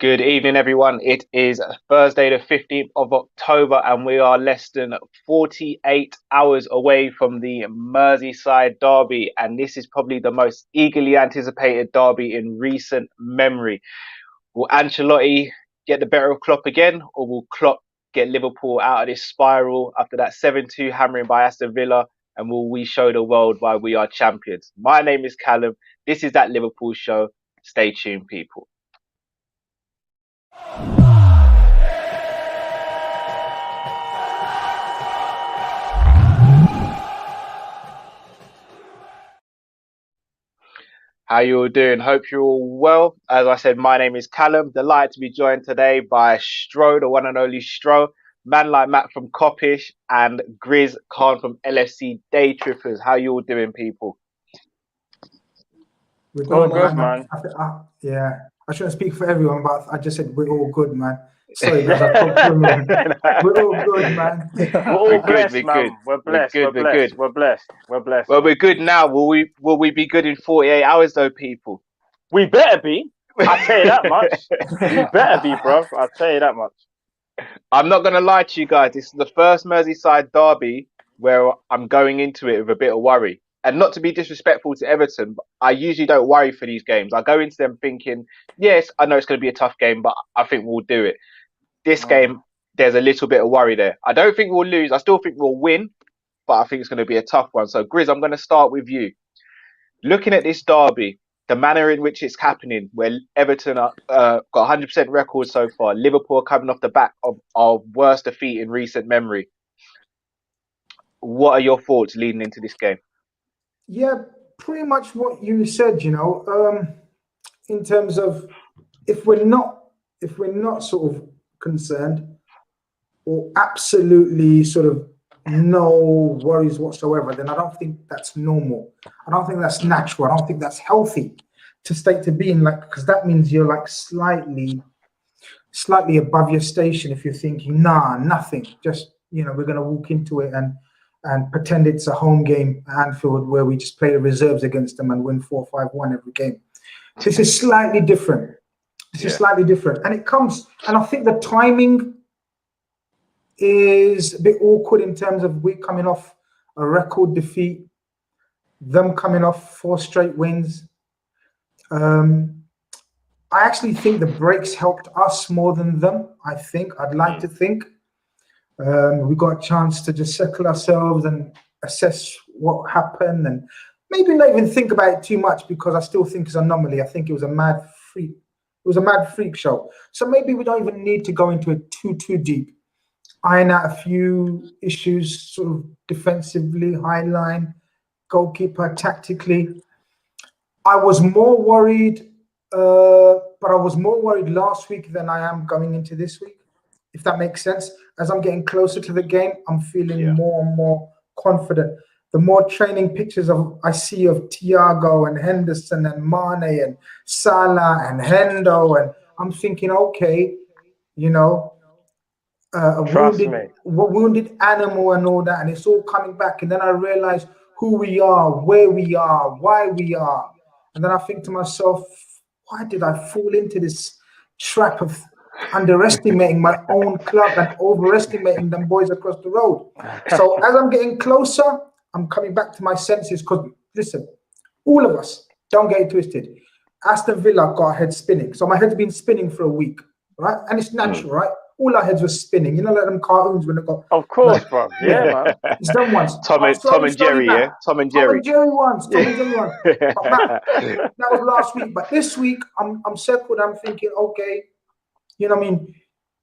Good evening, everyone. It is Thursday, the 15th of October, and we are less than 48 hours away from the Merseyside derby. And this is probably the most eagerly anticipated derby in recent memory. Will Ancelotti get the better of Klopp again, or will Klopp get Liverpool out of this spiral after that 7-2 hammering by Aston Villa? And will we show the world why we are champions? My name is Callum. This is that Liverpool show. Stay tuned, people. How you all doing? Hope you're all well. As I said, my name is Callum. Delighted to be joined today by Stro, the one and only Stro, man like Matt from Coppish, and Grizz Khan from LFC Day Trippers. How you all doing, people? We're doing good, man. Yeah, I shouldn't speak for everyone, but I just said we're all good, man. Sorry, guys, I talked to everyone. We're all good, man. We're all blessed, man. We're blessed. We're blessed. We're blessed. We're blessed. Well, we're good now. Will we be good in 48 hours, though, people? We better be. I'll tell you that much. We better be, bro. I'll tell you that much. I'm not going to lie to you guys. This is the first Merseyside derby where I'm going into it with a bit of worry. And not to be disrespectful to Everton, but I usually don't worry for these games. I go into them thinking, yes, I know it's going to be a tough game, but I think we'll do it. This game, there's a little bit of worry there. I don't think we'll lose. I still think we'll win, but I think it's going to be a tough one. So, Grizz, I'm going to start with you. Looking at this derby, the manner in which it's happening, where Everton got 100% record so far, Liverpool coming off the back of worst defeat in recent memory. What are your thoughts leading into this game? Yeah, pretty much what you said. In terms of if we're not sort of concerned or absolutely sort of no worries whatsoever, then I don't think that's normal. I don't think that's natural. I don't think that's healthy to be in, like, because that means you're like slightly above your station if you're thinking, nah, nothing. Just, we're gonna walk into it and pretend it's a home game at Anfield where we just play the reserves against them and win 4-5-1 every game. This is slightly different. And it comes, and I think the timing is a bit awkward in terms of we coming off a record defeat, them coming off 4 straight wins. I actually think the breaks helped us more than them. I'd like to think. We got a chance to just settle ourselves and assess what happened and maybe not even think about it too much, because I still think it's an anomaly. I think it was a mad freak. It was a mad freak show. So maybe we don't even need to go into it too deep. Iron out a few issues, sort of defensively, high line, goalkeeper, tactically. I was more worried, but I was more worried last week than I am going into this week, if that makes sense. As I'm getting closer to the game, I'm feeling more and more confident. The more training pictures I see of Thiago and Henderson and Mane and Salah and Hendo, and I'm thinking, okay, a wounded animal and all that, and it's all coming back. And then I realize who we are, where we are, why we are. And then I think to myself, why did I fall into this trap of underestimating my own club and overestimating them boys across the road? So as I'm getting closer, I'm coming back to my senses, because listen, all of us, don't get it twisted. Aston Villa got our head spinning. So my head's been spinning for a week, right? And it's natural, right? All our heads were spinning. Like them cartoons when they got. Of course, bro. Yeah, man. It's them ones. Tom and Jerry, yeah? Tom and Jerry ones. But Matt, that was last week. But this week, I'm settled. I'm thinking, okay,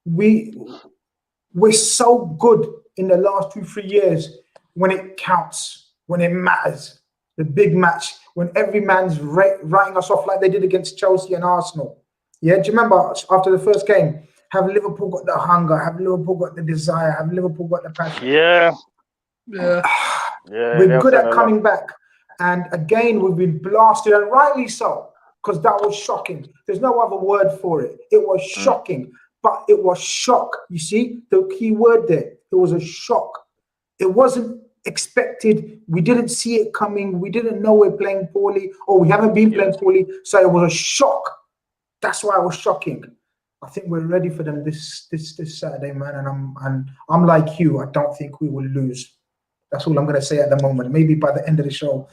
we're so good in the last 2-3 years when it counts, when it matters, the big match, when every man's writing us off like they did against Chelsea and Arsenal. Yeah, do you remember after the first game? Have Liverpool got the hunger? Have Liverpool got the desire? Have Liverpool got the passion? Yeah. We're good at coming back. And again, we've been blasted, and rightly so, because that was shocking. There's no other word for it. It was shocking, but it was shock. You see, the key word there, it was a shock. It wasn't expected. We didn't see it coming. We didn't know we're playing poorly, or we haven't been playing poorly. So it was a shock. That's why it was shocking. I think we're ready for them this Saturday, man. And I'm like you. I don't think we will lose. That's all I'm going to say at the moment. Maybe by the end of the show,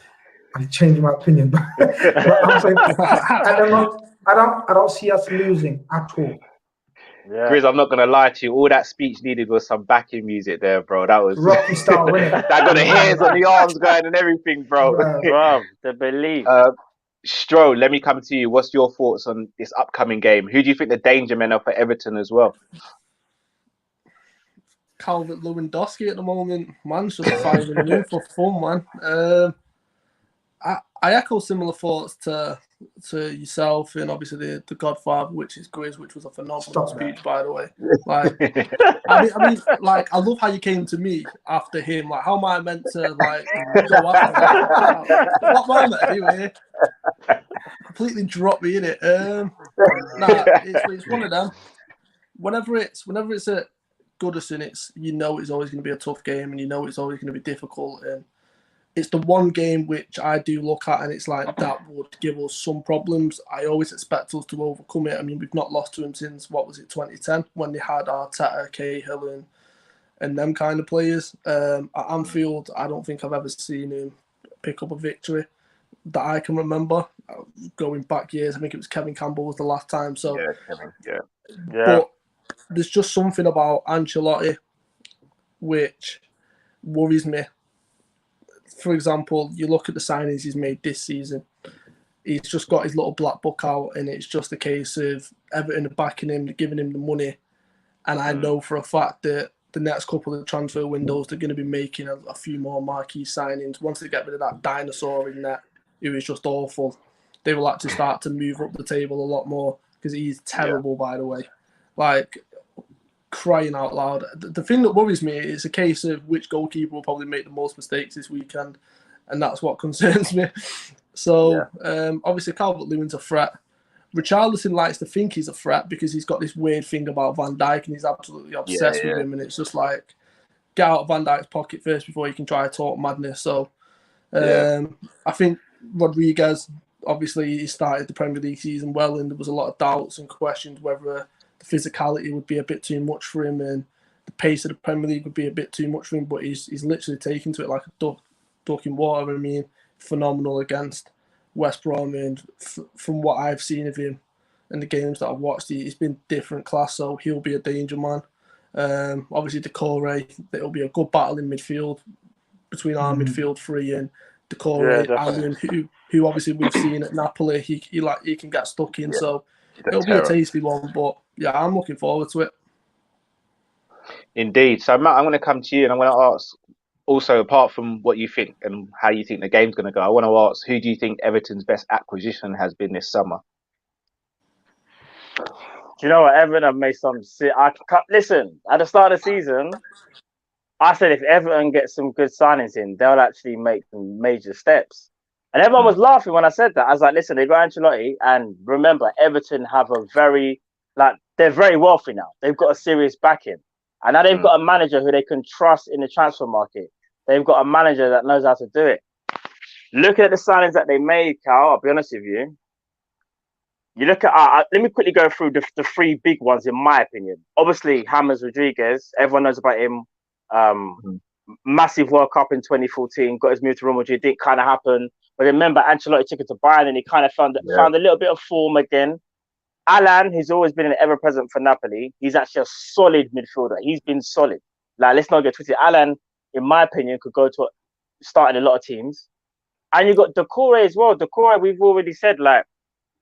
I'll change my opinion. But I'm saying at the moment, I don't see us losing at all. Yeah. Grizz, I'm not gonna lie to you. All that speech needed was some backing music there, bro. That was Rocky style, innit? that got the hairs on the arms going and everything, bro. Bro, the belief. Stro, let me come to you. What's your thoughts on this upcoming game? Who do you think the danger men are for Everton as well? Calvert Lewandowski at the moment. Man's just firing new for fun, man. I echo similar thoughts to yourself and obviously the Godfather, which is Grizz, which was a phenomenal speech, by the way. Like, I mean, like, I love how you came to me after him. Like, how am I meant to like go after that? What moment anyway? Completely dropped me in it. Nah, it's one of them. Whenever it's at Goodison, it's always going to be a tough game, and it's always going to be difficult, and it's the one game which I do look at and it's like that would give us some problems. I always expect us to overcome it. I mean, we've not lost to him since, 2010, when they had Arteta, Cahill and them kind of players. At Anfield, I don't think I've ever seen him pick up a victory that I can remember. Going back years, I think it was Kevin Campbell was the last time. So, yeah. But there's just something about Ancelotti which worries me. For example, you look at the signings he's made this season. He's just got his little black book out, and it's just a case of Everton are backing him, giving him the money. And I know for a fact that the next couple of transfer windows, they're going to be making a few more marquee signings. Once they get rid of that dinosaur in net, who is just awful, they will actually start to move up the table a lot more, because he's terrible, by the way. Like, crying out loud. The thing that worries me is a case of which goalkeeper will probably make the most mistakes this weekend, and that's what concerns me. So, obviously, Calvert-Lewin's a threat. Richarlison likes to think he's a threat because he's got this weird thing about Van Dijk, and he's absolutely obsessed with him, and it's just like, get out of Van Dijk's pocket first before you can try to talk madness. So, I think Rodriguez, obviously, he started the Premier League season well, and there was a lot of doubts and questions whether the physicality would be a bit too much for him and the pace of the Premier League would be a bit too much for him, but he's literally taken to it like a duck in water. I mean, phenomenal against West Brom, and from what I've seen of him and the games that I've watched, he's been different class, so he'll be a danger man. Obviously, Decore, it'll be a good battle in midfield between our midfield three and Decore, Aaron, who obviously we've seen at Napoli, he can get stuck in, so it'll be a tasty one, but yeah, I'm looking forward to it. Indeed. So, Matt, I'm going to come to you and I'm going to ask, also, apart from what you think and how you think the game's going to go, I want to ask, who do you think Everton's best acquisition has been this summer? Do you know what? Everton have made some... Listen, at the start of the season, I said if Everton gets some good signings in, they'll actually make some major steps. And everyone was laughing when I said that. I was like, listen, they got Ancelotti, and remember, Everton have they're very wealthy now. They've got a serious backing. And now they've got a manager who they can trust in the transfer market. They've got a manager that knows how to do it. Looking at the signings that they made, Cal, I'll be honest with you. You look at, let me quickly go through the three big ones, in my opinion. Obviously, James Rodriguez, everyone knows about him. Massive World Cup in 2014, got his move to Real Madrid, didn't kind of happen. But remember, Ancelotti took it to Bayern and he kind of found a little bit of form again. Alan, who's always been an ever-present for Napoli, he's actually a solid midfielder. He's been solid. Like, let's not get twisted. Alan, in my opinion, could go to start in a lot of teams. And you got Decore as well. Decore, we've already said, like,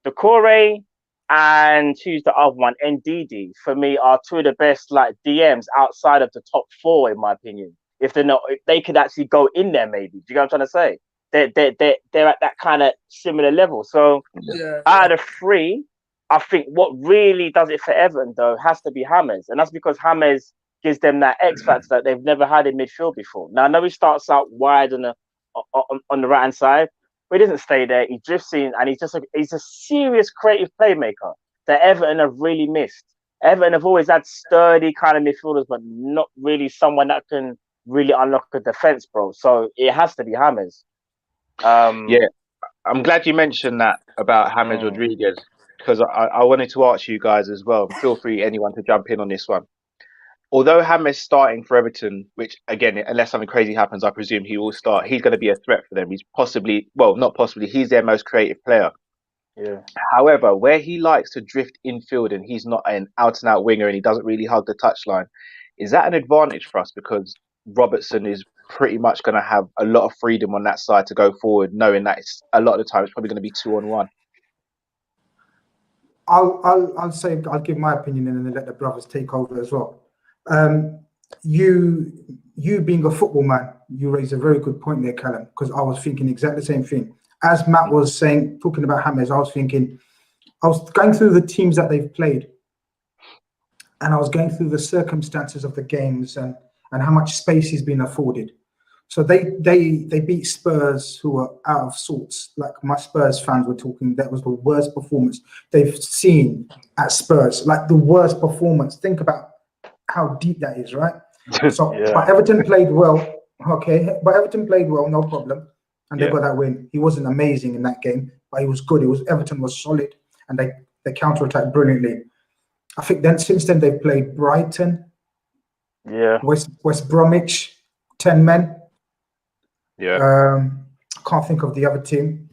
Decore and who's the other one? Ndidi, for me, are two of the best like DMs outside of the top four, in my opinion. If they could actually go in there, maybe. Do you know what I'm trying to say? They're at that kind of similar level. So out of the three, I think what really does it for Everton though has to be James, and that's because James gives them that X factor that they've never had in midfield before. Now I know he starts out wide on the right hand side, but he doesn't stay there. He drifts in, and he's a serious creative playmaker that Everton have really missed. Everton have always had sturdy kind of midfielders, but not really someone that can really unlock a defense, bro. So it has to be James. I'm glad you mentioned that about James Rodriguez. because I wanted to ask you guys as well. Feel free, anyone, to jump in on this one. Although James starting for Everton, which again, unless something crazy happens, I presume he will start. He's going to be a threat for them. He's possibly, well, not possibly, he's their most creative player. Yeah. However, where he likes to drift infield and he's not an out and out winger and he doesn't really hug the touchline, is that an advantage for us? Because Robertson is pretty much going to have a lot of freedom on that side to go forward, knowing that it's a lot of the time it's probably going to be 2-on-1. I'll say I'll give my opinion and then let the brothers take over as well. You being a football man, you raise a very good point there, Callum, because I was thinking exactly the same thing. As Matt was saying, talking about James, I was going through the teams that they've played, and I was going through the circumstances of the games and how much space he's been afforded. So they beat Spurs, who were out of sorts. Like my Spurs fans were talking, that was the worst performance they've seen at Spurs. Like the worst performance. Think about how deep that is, right? So, Yeah. But Everton played well. Okay, but Everton played well, no problem, and they got that win. He wasn't amazing in that game, but he was good. Everton was solid, and they counter-attacked brilliantly. I think then since then they've played Brighton, West Bromwich, 10 men. Yeah. I can't think of the other team.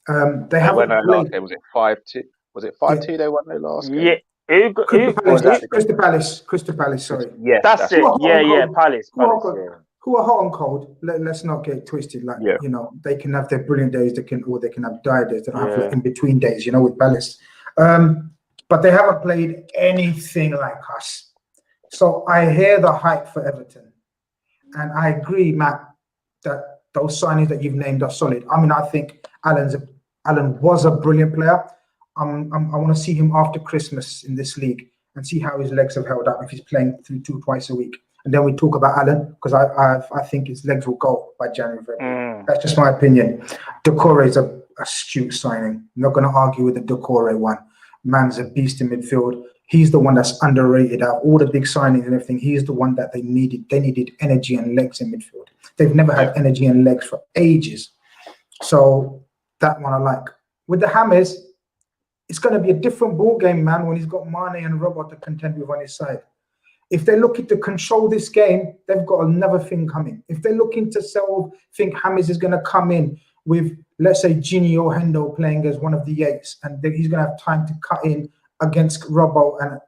They haven't haven't played. played. Was it 5-2? Was it 5-2? They won their last game. Yeah. Crystal Palace. Sorry. Yes, that's it. Yeah. Palace. Who are hot and cold? Let's not get twisted. Like you know, they can have their brilliant days. They can have dire days. They don't have like in between days. You know, with Palace. But they haven't played anything like us. So I hear the hype for Everton, and I agree, Matt, that those signings that you've named are solid. I mean, I think Alan was a brilliant player. I want to see him after Christmas in this league and see how his legs have held up if he's playing twice a week. And then we talk about Alan, because I think his legs will go by January. That's just my opinion. Decore is a astute signing. I'm not going to argue with the Decore one. Man's a beast in midfield. He's the one that's underrated out of all the big signings and everything. He's the one that they needed. They needed energy and legs in midfield. They've never had energy and legs for ages. So that one I like. With the James, it's going to be a different ball game, man, when he's got Mane and Robert to contend with on his side. If they're looking to control this game, they've got another thing coming. If they're looking to think James is going to come in with, let's say, Gini or Hendo playing as one of the eights, and he's going to have time to cut in against Robbo and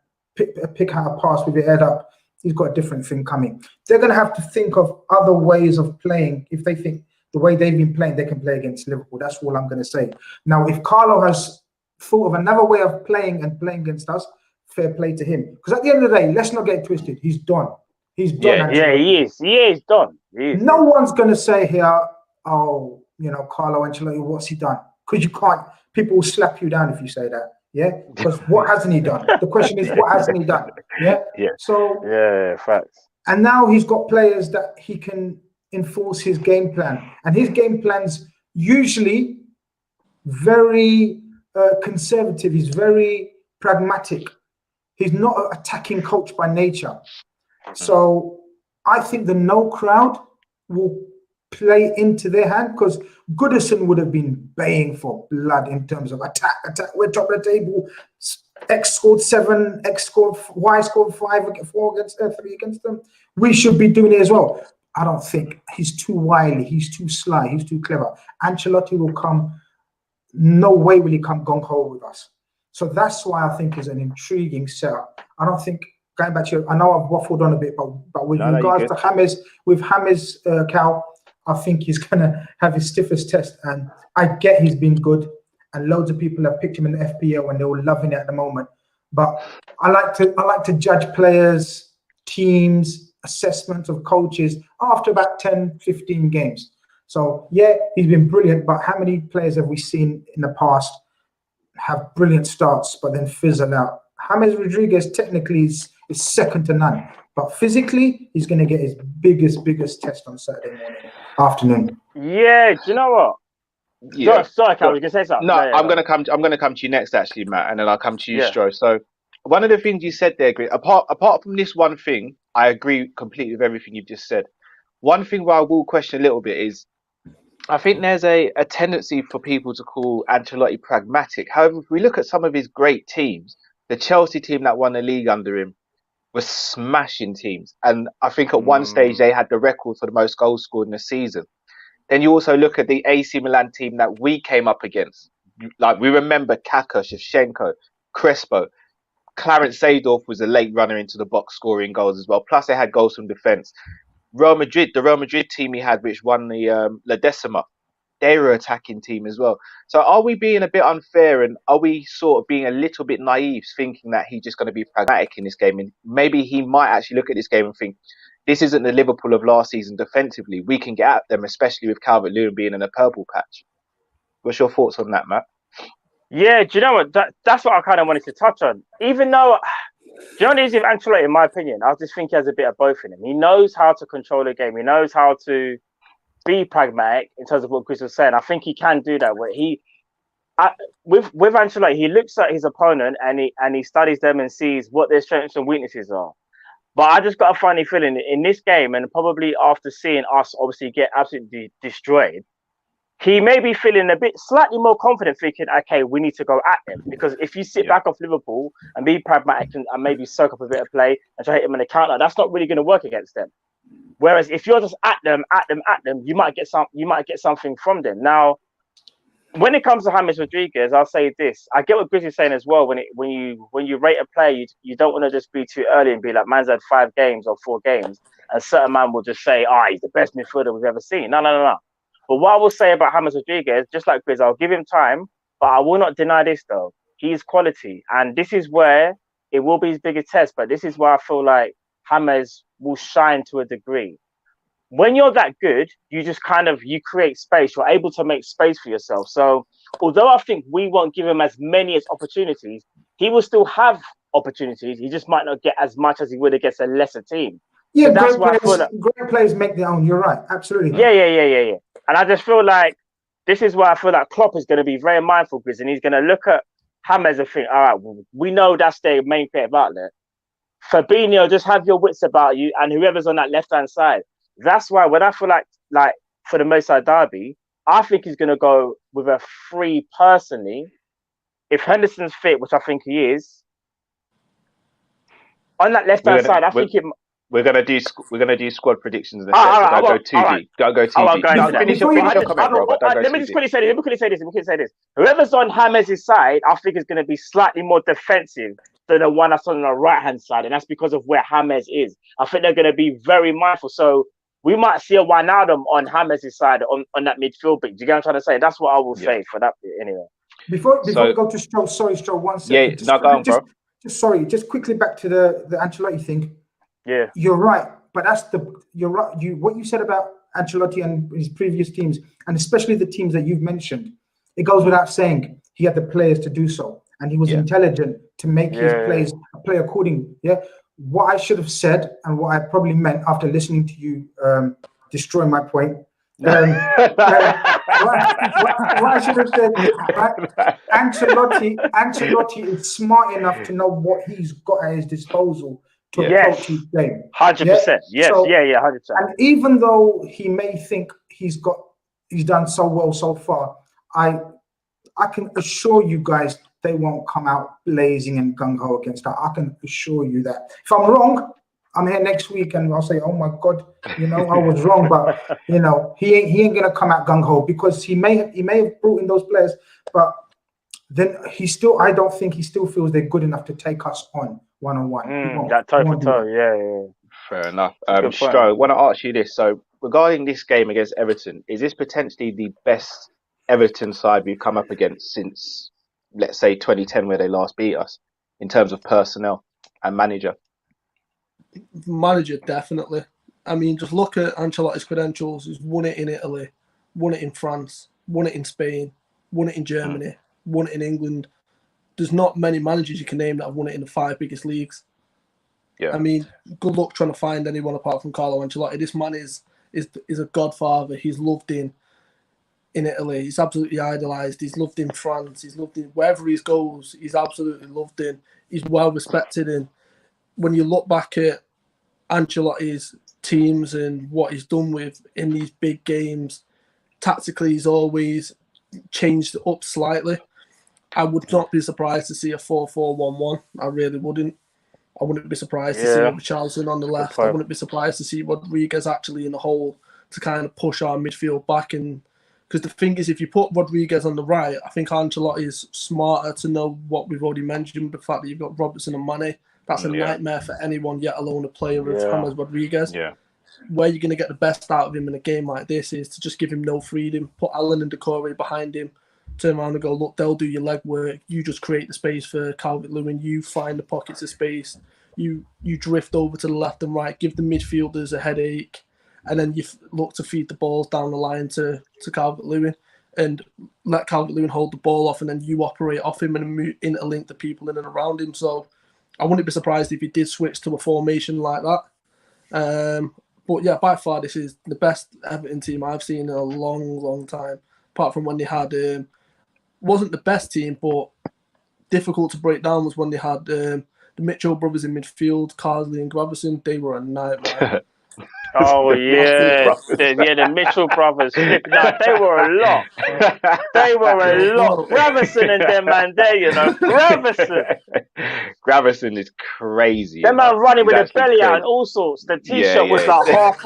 pick out a pass with your head up, he's got a different thing coming. They're going to have to think of other ways of playing. If they think the way they've been playing, they can play against Liverpool. That's all I'm going to say. Now, if Carlo has thought of another way of playing against us, fair play to him. Because at the end of the day, let's not get twisted. He's done. He's done. Yeah, he is. He is done. No one's going to say here, oh, you know, Carlo Ancelotti, what's he done? Because you can't. People will slap you down if you say that. Yeah, because what hasn't he done? The question is, what hasn't he done? Yeah. So facts. And now he's got players that he can enforce his game plan, and his game plan's usually very conservative. He's very pragmatic. He's not an attacking coach by nature. So I think the no crowd will play into their hand, because Goodison would have been baying for blood in terms of attack. We're top of the table. X scored 7, Y scored 5, 4 against 3 against them. We should be doing it as well. I don't think he's too wily. He's too sly. He's too clever. Ancelotti will come. No way will he come gung ho with us. So that's why I think it's an intriguing setup. I don't think, going back to you, I know I've waffled on a bit, but with regards to James, Cal, I think he's gonna have his stiffest test, and I get he's been good, and loads of people have picked him in the FPL and they're all loving it at the moment. But I like to judge players, teams, assessments of coaches after about 10, 15 games. So yeah, he's been brilliant, but how many players have we seen in the past have brilliant starts but then fizzle out? James Rodriguez technically is second to none, but physically he's going to get his biggest test on Saturday afternoon. Yeah, do you know what? Yeah. Sorry, Cal, I was going to say something. No, I'm going to come to you next, actually, Matt, and then I'll come to you, Stro. So one of the things you said there, apart from this one thing, I agree completely with everything you've just said. One thing where I will question a little bit is, I think there's a tendency for people to call Ancelotti pragmatic. However, if we look at some of his great teams, the Chelsea team that won the league under him was smashing teams. And I think at one stage they had the record for the most goals scored in a season. Then you also look at the AC Milan team that we came up against. Like we remember Kaka, Shevchenko, Crespo. Clarence Seedorf was a late runner into the box scoring goals as well. Plus they had goals from defence. The Real Madrid team he had, which won the La Decima, they were attacking team as well. So are we being a bit unfair, and are we sort of being a little bit naive, thinking that he's just going to be pragmatic in this game? And maybe he might actually look at this game and think, this isn't the Liverpool of last season defensively. We can get at them, especially with Calvert-Lewin being in a purple patch. What's your thoughts on that, Matt? Yeah, do you know what? That's what I kind of wanted to touch on. Even though, do you know what it is with Ancelotti, in my opinion? I just think he has a bit of both in him. He knows how to control the game. He knows how to be pragmatic in terms of what Chris was saying. I think he can do that. Where with Ancelotti, he looks at his opponent and he studies them and sees what their strengths and weaknesses are. But I just got a funny feeling in this game, and probably after seeing us obviously get absolutely destroyed, he may be feeling a bit slightly more confident, thinking, okay, we need to go at them. Because if you sit back off Liverpool and be pragmatic and maybe soak up a bit of play and try to hit them in the counter, that's not really going to work against them. Whereas if you're just at them, you might get something from them. Now, when it comes to James Rodriguez, I'll say this: I get what Grizz is saying as well. When you rate a player, you don't want to just be too early and be like, man's had 5 games or 4 games, and a certain man will just say, he's the best midfielder we've ever seen. No. But what I will say about James Rodriguez, just like Grizz, I'll give him time, but I will not deny this though. He's quality, and this is where it will be his biggest test. But this is where I feel like James will shine to a degree. When you're that good, you create space. You're able to make space for yourself. So although I think we won't give him as many as opportunities, he will still have opportunities. He just might not get as much as he would against a lesser team. Yeah, so that's why great players make their own. You're right, absolutely. Yeah. And I just feel like this is why I feel like Klopp is going to be very mindful, Grizz, and he's going to look at James and think, all right, well, we know that's their main creative outlet. Fabinho, just have your wits about you, and whoever's on that left-hand side. That's why when I feel like for the Merseyside derby, I think he's going to go with a 3 personally. If Henderson's fit, which I think he is, on that left-hand side, I think we're gonna do squad predictions in a second. Don't go too deep. Don't go too deep. Finish your comment, bro. Let me quickly say this. Whoever's on James' side, I think is going to be slightly more defensive than the one that's on the right-hand side, and that's because of where James is. I think they're going to be very mindful. So we might see a Wijnaldum on James' side on that midfield bit. Do you get what I'm trying to say? That's what I will say for that bit anyway. Before we go to Stroll, Stroll, 1 second. Yeah, go on, bro. Just quickly back to the Ancelotti thing. Yeah, you're right, but you're right. What you said about Ancelotti and his previous teams, and especially the teams that you've mentioned, it goes without saying he had the players to do so, and he was intelligent to make his plays play accordingly. Yeah, what I should have said and what I probably meant after listening to you destroy my point. What I should have said, right? Ancelotti is smart enough to know what he's got at his disposal to approach his game. 100%. Yes, 100%. And even though he may think he's done so well so far, I can assure you guys they won't come out blazing and gung-ho against that. I can assure you that. If I'm wrong, I'm here next week and I'll say, oh my God, I was wrong. But he ain't gonna come out gung-ho, because he may have brought in those players, but then I don't think he still feels they're good enough to take us on one-on-one. That toe for toe, yeah. Fair enough. Stro, I want to ask you this. So regarding this game against Everton, is this potentially the best Everton side we've come up against since, let's say, 2010, where they last beat us, in terms of personnel and manager? Manager, definitely. I mean, just look at Ancelotti's credentials. He's won it in Italy, won it in France, won it in Spain, won it in Germany, won it in England. There's not many managers you can name that have won it in the 5 biggest leagues. Yeah. I mean, good luck trying to find anyone apart from Carlo Ancelotti. This man is a godfather. He's loved in Italy. He's absolutely idolised. He's loved in France. He's loved in wherever he goes. He's absolutely loved in. He's well respected. And when you look back at Ancelotti's teams and what he's done with in these big games, tactically he's always changed it up slightly. I would not be surprised to see a 4-4-1-1. I really wouldn't. I wouldn't be surprised to see Richarlison on the left. I wouldn't be surprised to see Rodriguez actually in the hole to kind of push our midfield back. And because the thing is, if you put Rodriguez on the right, I think Ancelotti is smarter to know what we've already mentioned, the fact that you've got Robertson and Mane. That's a nightmare for anyone, yet alone a player of James Rodriguez. Yeah. Where you're going to get the best out of him in a game like this is to just give him no freedom, put Allen and Decore behind him, turn around and go, look, they'll do your legwork. You just create the space for Calvert-Lewin. You find the pockets of space. You drift over to the left and right, give the midfielders a headache, and then you look to feed the balls down the line to Calvert-Lewin and let Calvert-Lewin hold the ball off, and then you operate off him and interlink the people in and around him. So I wouldn't be surprised if he did switch to a formation like that. But yeah, by far, this is the best Everton team I've seen in a long, long time. Apart from when they had, wasn't the best team, but difficult to break down was when they had the Mitchell brothers in midfield, Carsley and Gravison. They were a nightmare. Oh, yeah. The Mitchell brothers. No, they were a lot. They were a lot. Gravison and them, man, there, you know. Gravison is crazy. Them man running with the belly out and all sorts. The t-shirt was like half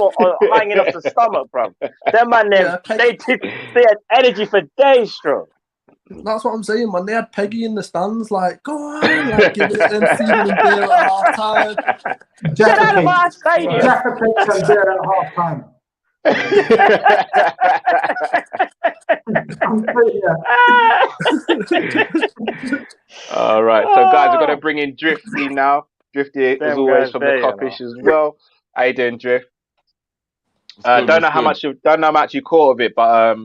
hanging off the stomach, bro. Them man, they had energy for days, strong. That's what I'm saying, man. They had Peggy in the stands, like, go on, like, give it them feeding and beer at half time. Get out of my stadium. Jaffa cakes and beer at half time. All right, so guys, we're gonna bring in Drifty now. Drifty, as always, from the Coppish as well. How you doing, Drift? Don't know how much you caught of it, but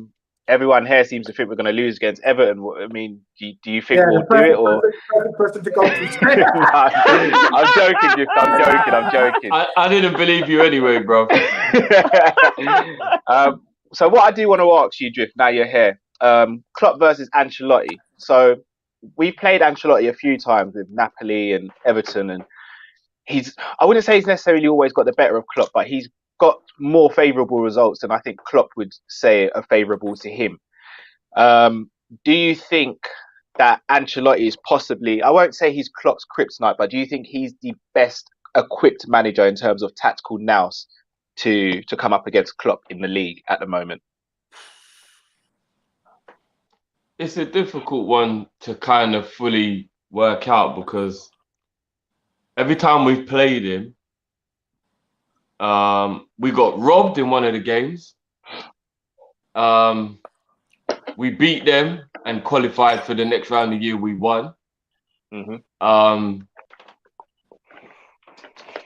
everyone here seems to think we're going to lose against Everton. I mean, do you think we'll do it? Or person to go to. I'm joking, Drift. I'm joking. I didn't believe you anyway, bro. So what I do want to ask you, Drift, now you're here, Klopp versus Ancelotti. So we played Ancelotti a few times with Napoli and Everton, and I wouldn't say he's necessarily always got the better of Klopp, but he's got more favourable results than I think Klopp would say are favourable to him. Do you think that Ancelotti is possibly, I won't say he's Klopp's kryptonite, but do you think he's the best equipped manager in terms of tactical nous to come up against Klopp in the league at the moment? It's a difficult one to kind of fully work out because every time we've played him, we got robbed in one of the games. We beat them and qualified for the next round of the year. We won. Mm-hmm.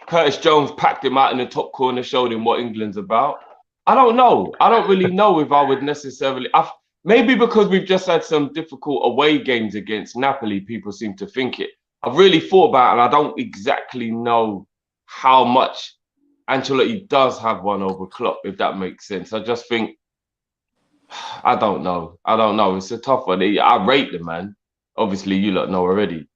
Curtis Jones packed him out in the top corner, showed him what England's about. I don't know. I don't really know if I would necessarily. Maybe because we've just had some difficult away games against Napoli, people seem to think it. I've really thought about it, and I don't exactly know how much Ancelotti does have one over Klopp, if that makes sense. I just think, I don't know. It's a tough one. I rate the man. Obviously, you lot know already.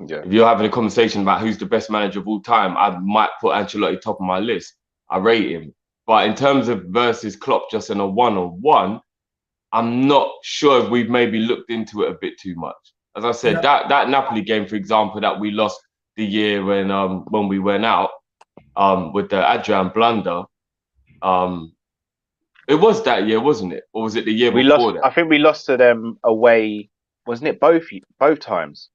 Yeah. If you're having a conversation about who's the best manager of all time, I might put Ancelotti top of my list. I rate him. But in terms of versus Klopp just in a one-on-one, I'm not sure if we've maybe looked into it a bit too much. As I said, that Napoli game, for example, that we lost the year when we went out with the Adrian blunder, it was that year, wasn't it? Or was it the year before that? I think we lost to them away, wasn't it? Both times.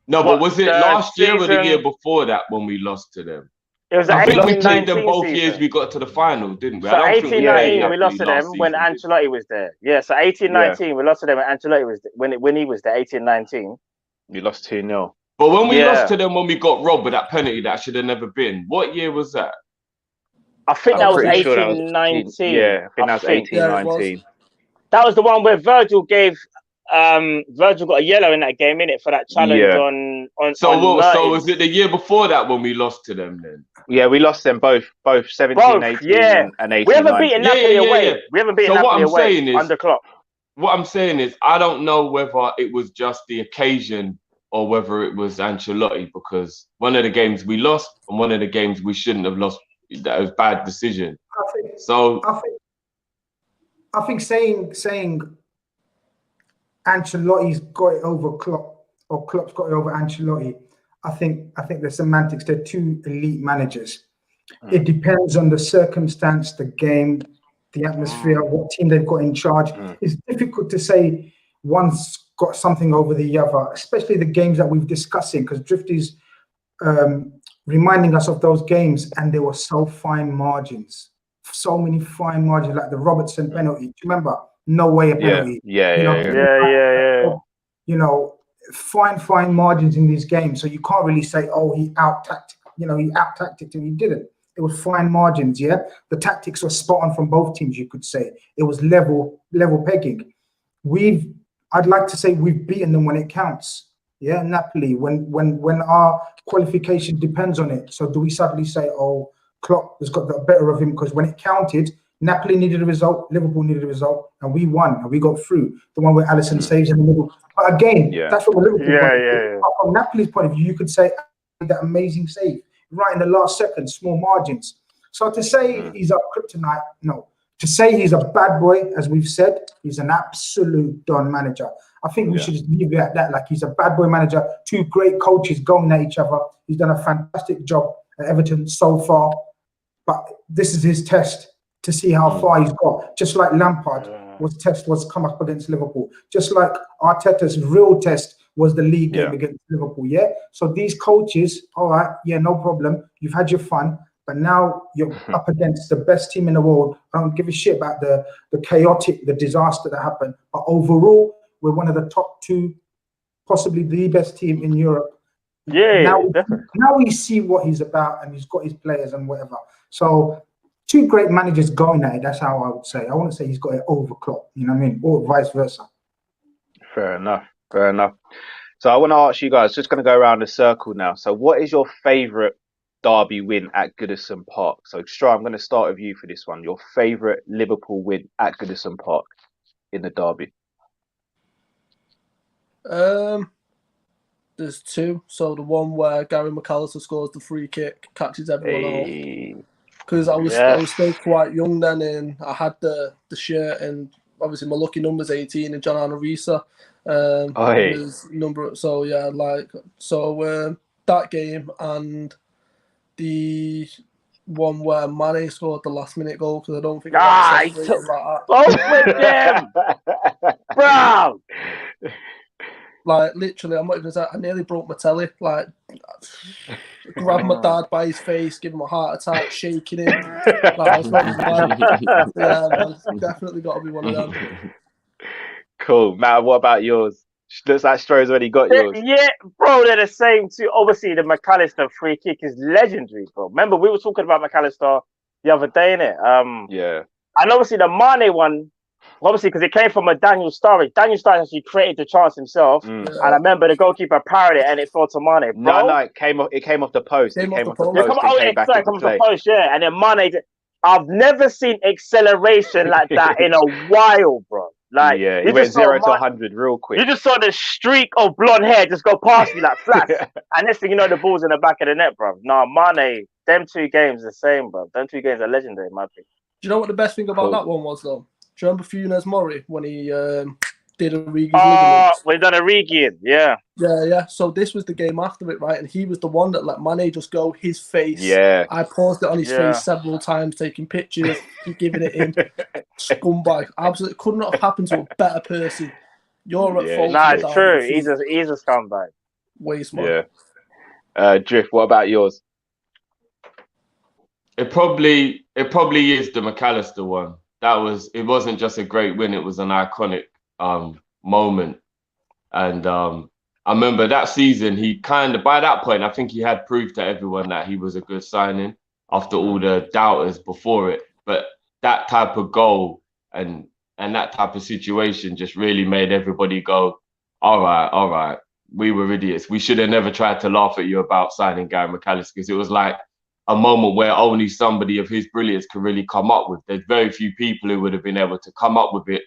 No, but was it last year or the year before that when we lost to them? It was I think we played them both season. Years we got to the final, didn't we? So 18-19 we lost to them when Ancelotti was there. Yeah, so 18-19 we lost to them when Ancelotti was there, when he was there, 18-19. We lost 2-0. But when we lost to them when we got robbed with that penalty that should have never been, what year was that? I think that was 18-19. Yeah, I think that was 18-19. That was the one where Virgil gave Virgil got a yellow in that game, innit, for that challenge on So was it the year before that when we lost to them then? Yeah, we lost them both 17-18 and 18-19. We haven't beaten Napoli away. We haven't beaten Napoli away under Klopp. What I'm saying is, I don't know whether it was just the occasion or whether it was Ancelotti, because one of the games we lost and one of the games we shouldn't have lost, that was bad decision. I think saying Ancelotti's got it over Klopp or Klopp's got it over Ancelotti, I think the semantics. They're two elite managers. It depends on the circumstance, the game, the atmosphere, what team they've got in charge. It's difficult to say one's got something over the other, especially the games that we've discussing, because Drift is reminding us of those games, and there were so fine margins, so many fine margins, like the Robertson penalty. Do you remember? No way a penalty. Yeah. You know, fine margins in these games. So you can't really say, oh, he out-tacticked him. He didn't. It was fine margins, yeah? The tactics were spot on from both teams, you could say. It was level pegging. I'd like to say we've beaten them when it counts. Yeah, Napoli, when our qualification depends on it. So do we suddenly say, oh, Klopp has got the better of him? Because when it counted, Napoli needed a result, Liverpool needed a result, and we won, and we got through. The one where Alisson saves in the middle. But again, that's from a Liverpool point of view. But from Napoli's point of view, you could say that amazing save right in the last second, small margins. So to say he's a kryptonite, no. To say he's a bad boy, as we've said, he's an absolute Don manager. I think we should just leave it at that. Like, he's a bad boy manager, two great coaches going at each other. He's done a fantastic job at Everton so far. But this is his test to see how far he's got. Just like Lampard was come up against Liverpool. Just like Arteta's real test was the league game against Liverpool. Yeah. So these coaches, all right, no problem. You've had your fun. But now you're up against the best team in the world. I don't give a shit about the disaster that happened. But overall, we're one of the top two, possibly the best team in Europe. Now we see what he's about, and he's got his players and whatever. So two great managers going at it. That's how I would say. I want to say he's got it over Klopp. You know what I mean? Or vice versa. Fair enough. So I want to ask you guys, just going to go around the circle now. So what is your favourite Derby win at Goodison Park? So Stra, I'm going to start with you for this one. Your favourite Liverpool win at Goodison Park in the Derby? There's two. So the one where Gary McAllister scores the free kick, catches everyone off. Because I was still quite young then, and I had the shirt, and obviously my lucky number's 18, and John Arnorisa was number. So that game, and the one where Mane scored the last minute goal, because I don't think I took both with them, bro. Like, literally, I'm not even saying, I nearly broke my telly. Like, grabbed my dad by his face, give him a heart attack, shaking him. Like, I was like, man, definitely got to be one of them. Cool. Matt, what about yours? Looks like Stro's already got yours. Yeah, bro, they're the same too. Obviously, the McAllister free kick is legendary, bro. Remember, we were talking about McAllister the other day, innit? And obviously, the Mane one, obviously, because it came from a Daniel Sturridge. Daniel Sturridge actually created the chance himself. And I remember the goalkeeper parried it, and it fell to Mane. Bro. No, it came off the post. It came off the post. It came off the post, yeah. And then Mane, I've never seen acceleration like that in a while, bro. Like, he went 0 to 100 real quick. You just saw the streak of blonde hair just go past me like flash. And next thing you know, the ball's in the back of the net, bro. No, Mane, them two games the same, bro. Them two games are legendary, in my opinion. Do you know what the best thing about that one was, though? Do you remember Funes Mori when he did Origi's ligaments? When he done Origi, yeah. Yeah. So this was the game after it, right? And he was the one that let Mane just go his face. Yeah. I paused it on his face several times, taking pictures, giving it in. Scumbag. Absolutely could not have happened to a better person. You're at fault. Nah, it's true. He's a scumbag. Way smart. Yeah. Drift, what about yours? It probably is the McAllister one. It wasn't just a great win, it was an iconic moment. And I remember that season, he by that point, I think he had proved to everyone that he was a good signing after all the doubters before it. But that type of goal and that type of situation just really made everybody go, all right, we were idiots. We should have never tried to laugh at you about signing Gary McAllister, because it was like a moment where only somebody of his brilliance could really come up with. There's very few people who would have been able to come up with it,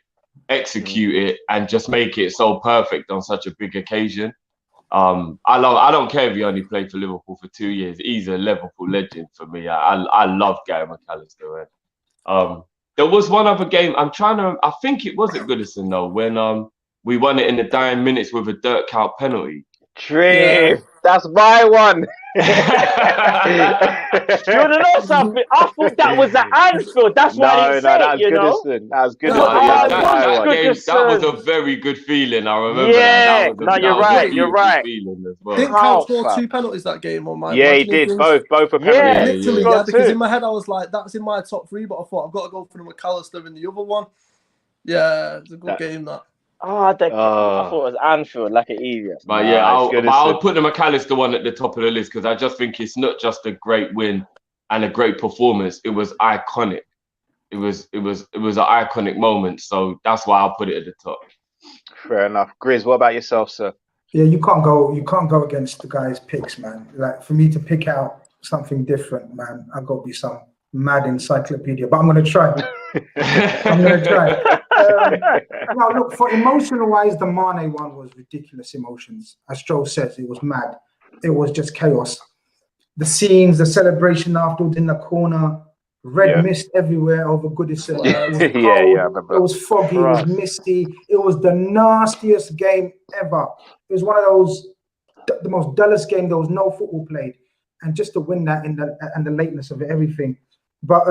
execute it, and just make it so perfect on such a big occasion. I don't care if he only played for Liverpool for 2 years. He's a Liverpool legend for me. I love Gary McAllister. There was one other game. I think it was at Goodison though, when we won it in the dying minutes with a dirt count penalty. Trip. That's my one. You want to know something? I thought that was at Anfield. That's why I didn't say that was it, you know? Goodison. That was Goodison. That was a very good feeling. I remember that. You're right. You're right. Feeling as well. Didn't Count score 2 penalties that game on my? Yeah, he did. Both were penalties. Literally, because in my head I was like, that's in my top 3, but I thought I've got to go for the McAllister in the other one. Yeah, it's a good game that. I thought it was Anfield, like an idiot. But yeah, I'll put the McAllister one at the top of the list because I just think it's not just a great win and a great performance. It was iconic. It was an iconic moment. So that's why I'll put it at the top. Fair enough. Grizz, what about yourself, sir? Yeah, you can't go against the guy's picks, man. Like, for me to pick out something different, man, I've got to be some mad encyclopedia. But I'm gonna try. Now, look, for emotional-wise, the Mane one was ridiculous emotions. As Joe says, it was mad. It was just chaos. The scenes, the celebration afterwards in the corner, red mist everywhere over Goodison. It was cold, I remember. It was foggy, it was misty. It was the nastiest game ever. It was one of those, the most dullest game. There was no football played. And just to win that and the lateness of it, everything. But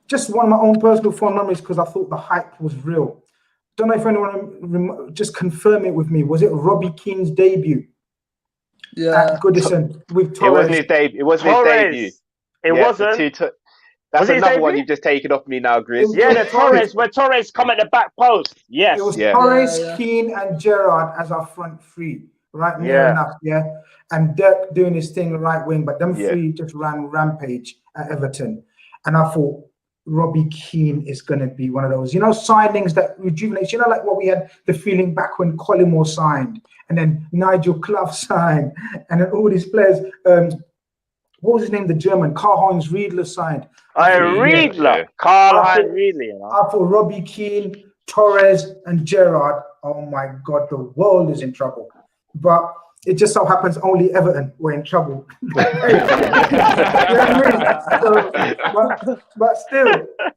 just one of my own personal fond memories because I thought the hype was real. Don't know if anyone just confirm it with me. Was it Robbie Keane's debut? Yeah, at Goodison with Torres. It wasn't his debut. It wasn't his debut. It wasn't. That's another one you've just taken off me now, Grizz. Yeah, the Torres, where Torres come at the back post. Yes. It was Torres, Keane, and Gerrard as our front three. Right, near enough, and Dirk doing his thing right wing, but them three just ran rampage at Everton, and I thought Robbie Keane is going to be one of those, signings that rejuvenates. Like what we had the feeling back when Collymore signed, and then Nigel Clough signed, and then all these players. What was his name? The German Karl-Heinz Riedler signed. Riedler, Karl-Heinz Riedler. I thought Robbie Keane, Torres, and Gerrard. Oh my God, the world is in trouble. But it just so happens only Everton were in trouble. But still,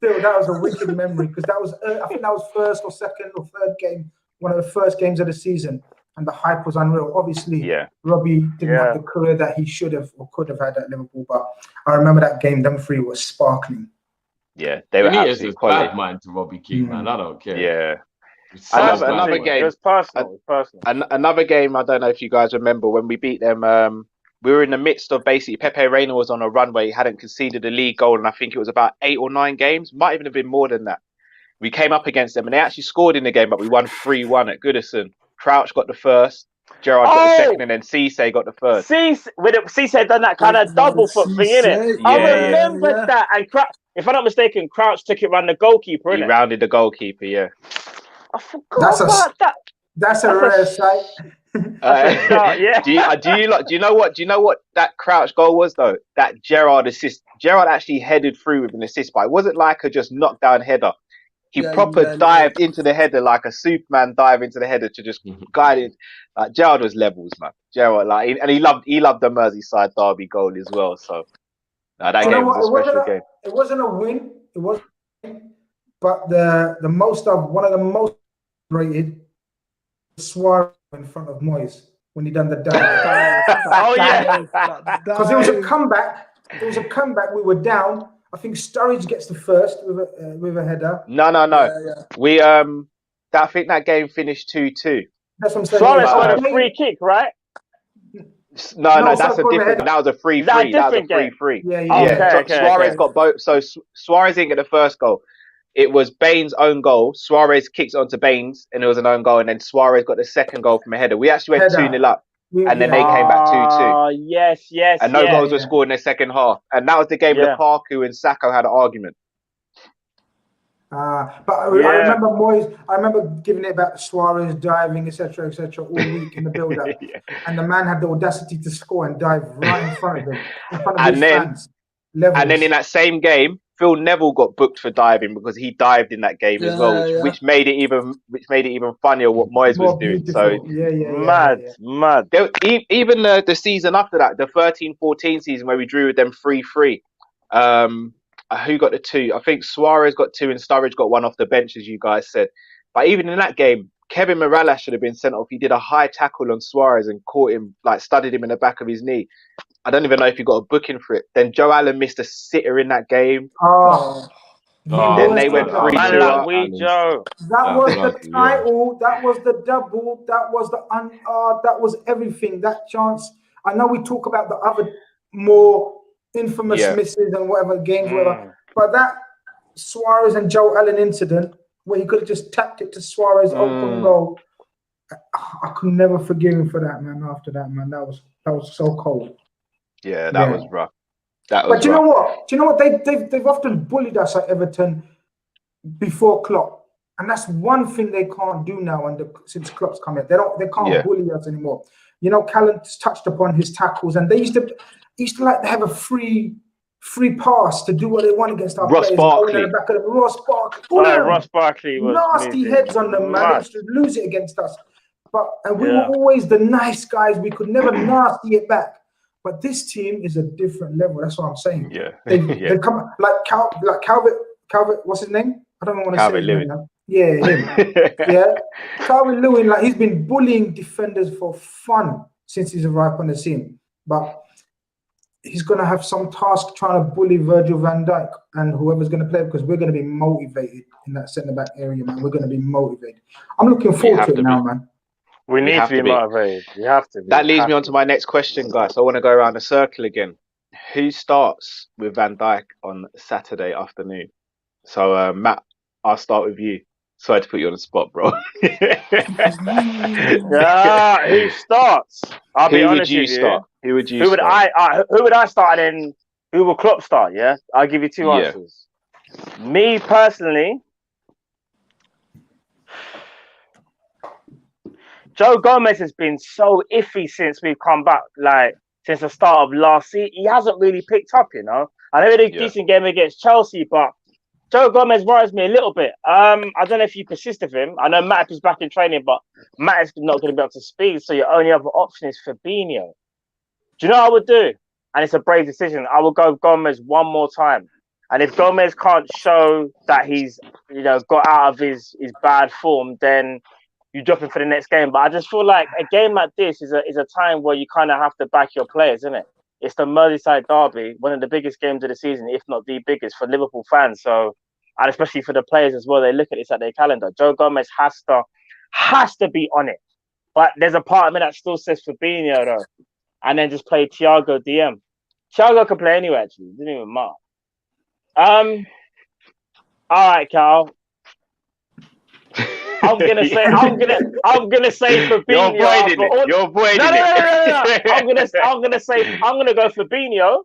that was a wicked memory because that was, I think that was first or second or third game, one of the first games of the season, and the hype was unreal. Obviously, Robbie didn't have the career that he should have or could have had at Liverpool, but I remember that game. Them three was sparkling. Yeah, they were absolutely quality. Bad mind to Robbie Keane, man. I don't care. Yeah. Another game. It was personal. Another game. I don't know if you guys remember when we beat them. We were in the midst of basically Pepe Reina was on a run where he hadn't conceded a league goal, and I think it was about 8 or 9 games. Might even have been more than that. We came up against them, and they actually scored in the game, but we won 3-1 at Goodison. Crouch got the first, Gerrard got the second, and then Cisse got the third. Cisse done that kind of double foot thing, innit? I remember that. And if I'm not mistaken, Crouch took it round the goalkeeper, innit? He rounded the goalkeeper, yeah. I forgot about that. That's a rare sight. Do you know what that Crouch goal was though? That Gerrard assist. Gerrard actually headed through with an assist, but it wasn't like a just knockdown header. He dived into the header like a Superman dive into the header to just guide it. Gerrard was levels, man. Gerrard, and he loved the Merseyside derby goal as well. So that game was a special game. It wasn't a win. It wasn't, but one of the most rated Suarez in front of Moyes when he done the dive. Because it was a comeback. We were down. I think Sturridge gets the first with a header. No. We I think that game finished 2-2. That's what I'm saying. Suarez got a free kick, right? No, that's a different. That was a free. That was a free. Yeah. Suarez got both. So Suarez didn't get the first goal. It was Baines' own goal. Suarez kicked onto Baines, and it was an own goal. And then Suarez got the second goal from a header. We actually went 2-0 up, and then they came back 2-2. Yes. And no goals were scored in the second half. And that was the game that Lukaku and Sacco had an argument. But I remember Moyes. I remember giving it about Suarez diving, etc., all week in the build-up. And the man had the audacity to score and dive right in front of him, his fans. And then in that same game, Phil Neville got booked for diving because he dived in that game as well, which made it even funnier what Moyes was doing. Beautiful. So mad. Even the season after that, the 13-14 season where we drew with them 3-3. I who got the 2? I think Suarez got 2 and Sturridge got 1 off the bench, as you guys said. But even in that game, Kevin Morales should have been sent off. He did a high tackle on Suarez and caught him, like studied him in the back of his knee. I don't even know if he got a booking for it. Then Joe Allen missed a sitter in that game. Oh, Then they went man 3-2 like up. we Joe. that was the title. That was the double. That was that was everything. That chance. I know we talk about the other more infamous misses and whatever games, whatever. But that Suarez and Joe Allen incident, where he could have just tapped it to Suarez open goal. I could never forgive him for that, man. After that, man, that was so cold. Yeah, that was rough. But do you know what? Do you know what? They've often bullied us at Everton before Klopp, and that's one thing they can't do now. And since Klopp's come in, they can't bully us anymore. You know, Callum touched upon his tackles, and they used to like to have a free pass to do what they want against our players. Barkley. The back of them. Ross Barkley was nasty heads on them, man. They used to lose it against us. And we were always the nice guys. We could never nasty it back. But this team is a different level. That's what I'm saying. Yeah. They come like Calvert. What's his name? I don't want to say his name now. Yeah, him. Yeah. Calvert Lewin, like he's been bullying defenders for fun since he's arrived on the scene. But he's gonna have some task trying to bully Virgil van Dijk and whoever's gonna play, because we're gonna be motivated in that centre back area, man. We're gonna be motivated. I'm looking forward to it now, man. We need to be motivated. You have to be. That leads me on to my next question, guys. I want to go around the circle again. Who starts with Van Dijk on Saturday afternoon? So, Matt, I'll start with you. Sorry to put you on the spot, bro. Who starts? I'll be honest with you. Who would you start? Who would I start, and then who will Klopp start? Yeah, I'll give you 2 answers. Me personally, Joe Gomez has been so iffy since we've come back, like since the start of last season. He hasn't really picked up, you know. I know he did a decent game against Chelsea, but Joe Gomez worries me a little bit. I don't know if you persist with him. I know Matt is back in training, but Matt is not going to be up to speed, so your only other option is Fabinho. Do you know what I would do? And it's a brave decision. I will go Gomez one more time. And if Gomez can't show that he's, got out of his bad form, then you drop him for the next game. But I just feel like a game like this is a time where you kind of have to back your players, isn't it? It's the Merseyside derby, one of the biggest games of the season, if not the biggest for Liverpool fans. So, and especially for the players as well, they look at this at their calendar. Joe Gomez has to be on it. But there's a part of me that still says Fabinho though, and then just play Thiago DM. Thiago can play anyway. Actually, it didn't even matter. All right, Carl. I'm gonna say Fabinho. You're avoiding it. No. I'm gonna go Fabinho.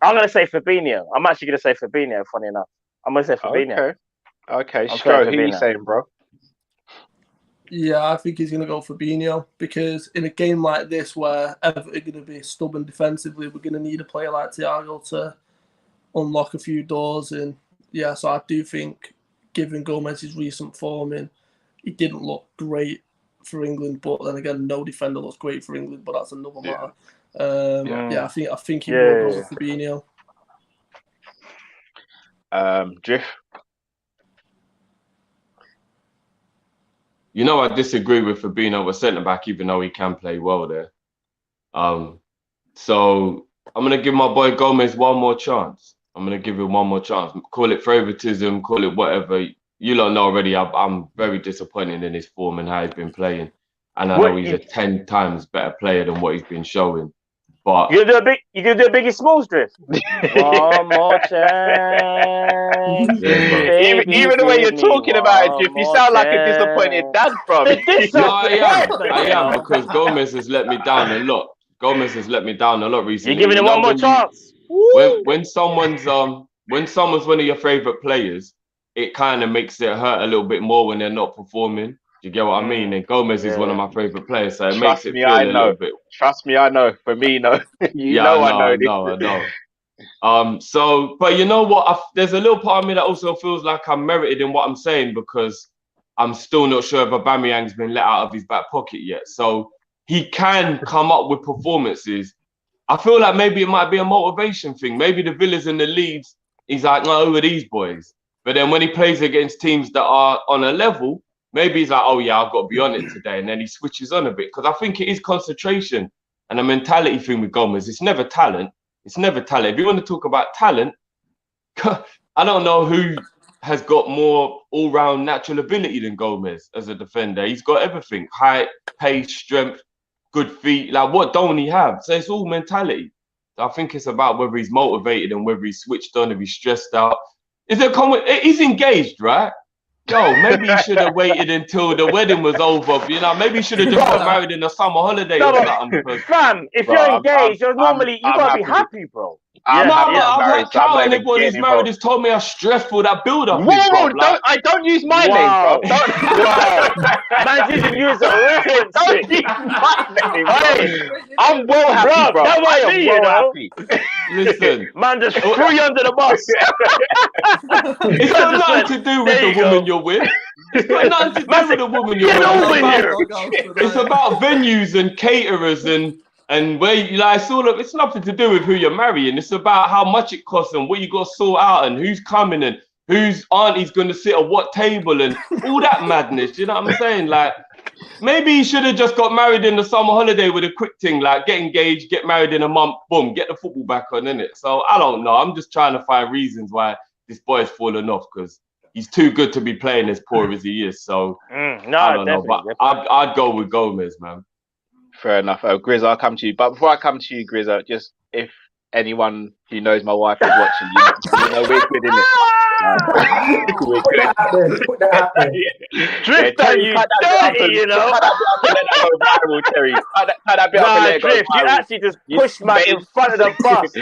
I'm gonna say Fabinho. I'm actually gonna say Fabinho. Funny enough, I'm gonna say Fabinho. Okay. Stro, who are you saying, bro? Yeah, I think he's gonna go Fabinho, because in a game like this where Everton are gonna be stubborn defensively, we're gonna need a player like Thiago to unlock a few doors. And yeah, so I do think, given Gomez's recent form, in he didn't look great for England, but then again, no defender looks great for England, but that's another matter. I think he will go for Fabinho. Drift. I disagree with Fabinho at centre back, even though he can play well there. So I'm gonna give my boy Gomez one more chance. Call it favoritism, call it whatever. You lot know already. I'm very disappointed in his form and how he's been playing, and I know he's a 10 times better player than what he's been showing. But you gonna do a Biggie Smalls drift. One more chance. Even the way you're talking about it, Drift, you sound like a disappointed dad, bro. No, I am because Gomez has let me down a lot. Recently. You're giving him one more chance. When someone's one of your favorite players, it kind of makes it hurt a little bit more when they're not performing. Do you get what I mean? And Gomez is one of my favorite players, so it makes it feel a little bit. Trust me, I know. For me, no. I know. But you know what? There's a little part of me that also feels like I'm merited in what I'm saying, because I'm still not sure if Aubameyang's been let out of his back pocket yet. So he can come up with performances. I feel like maybe it might be a motivation thing. Maybe the Villas and the Leeds he's like, no, who are these boys? But then when he plays against teams that are on a level, maybe he's like, oh yeah, I've got to be on it today. And then he switches on a bit. Because I think it is concentration and a mentality thing with Gomez. It's never talent. It's never talent. If you want to talk about talent, I don't know who has got more all-round natural ability than Gomez as a defender. He's got everything: height, pace, strength, good feet. Like, what don't he have? So it's all mentality. So I think it's about whether he's motivated and whether he's switched on, if he's stressed out. Is there he's engaged, right? Yo, maybe he should have waited until the wedding was over. You know, maybe he should have just got married in the summer holiday or something. Because, fam, if you're engaged, you're normally you gotta be happy, bro. I've had Cal, anyone who's married has told me how stressful that build-up is. Whoa, don't use my name, bro. Man didn't use a reference. Don't use my name, bro. I'm well happy, bro. That's why I'm well happy. Listen, man, just threw you under the bus. It's got nothing to do with the woman you're with. It's got nothing to do with the woman you're with. It's about venues and caterers and where you like, it's nothing to do with who you're marrying. It's about how much it costs and what you got to sort out and who's coming and whose auntie's going to sit at what table and all that madness. You know what I'm saying? Like, maybe he should have just got married in the summer holiday with a quick thing, like get engaged, get married in a month, boom, get the football back on, innit? So I don't know. I'm just trying to find reasons why this boy's fallen off, because he's too good to be playing as poor as he is. So I don't know, but I'd go with Gomez, man. Fair enough. Grizz, I'll come to you. But before I come to you, Grizz, just if anyone who knows my wife is watching, you know we're good, innit? Put that out there. Drift, are you dirty, you know? Terry. Cut that bit up and let it go Drift, you actually just pushed man in front of the bus.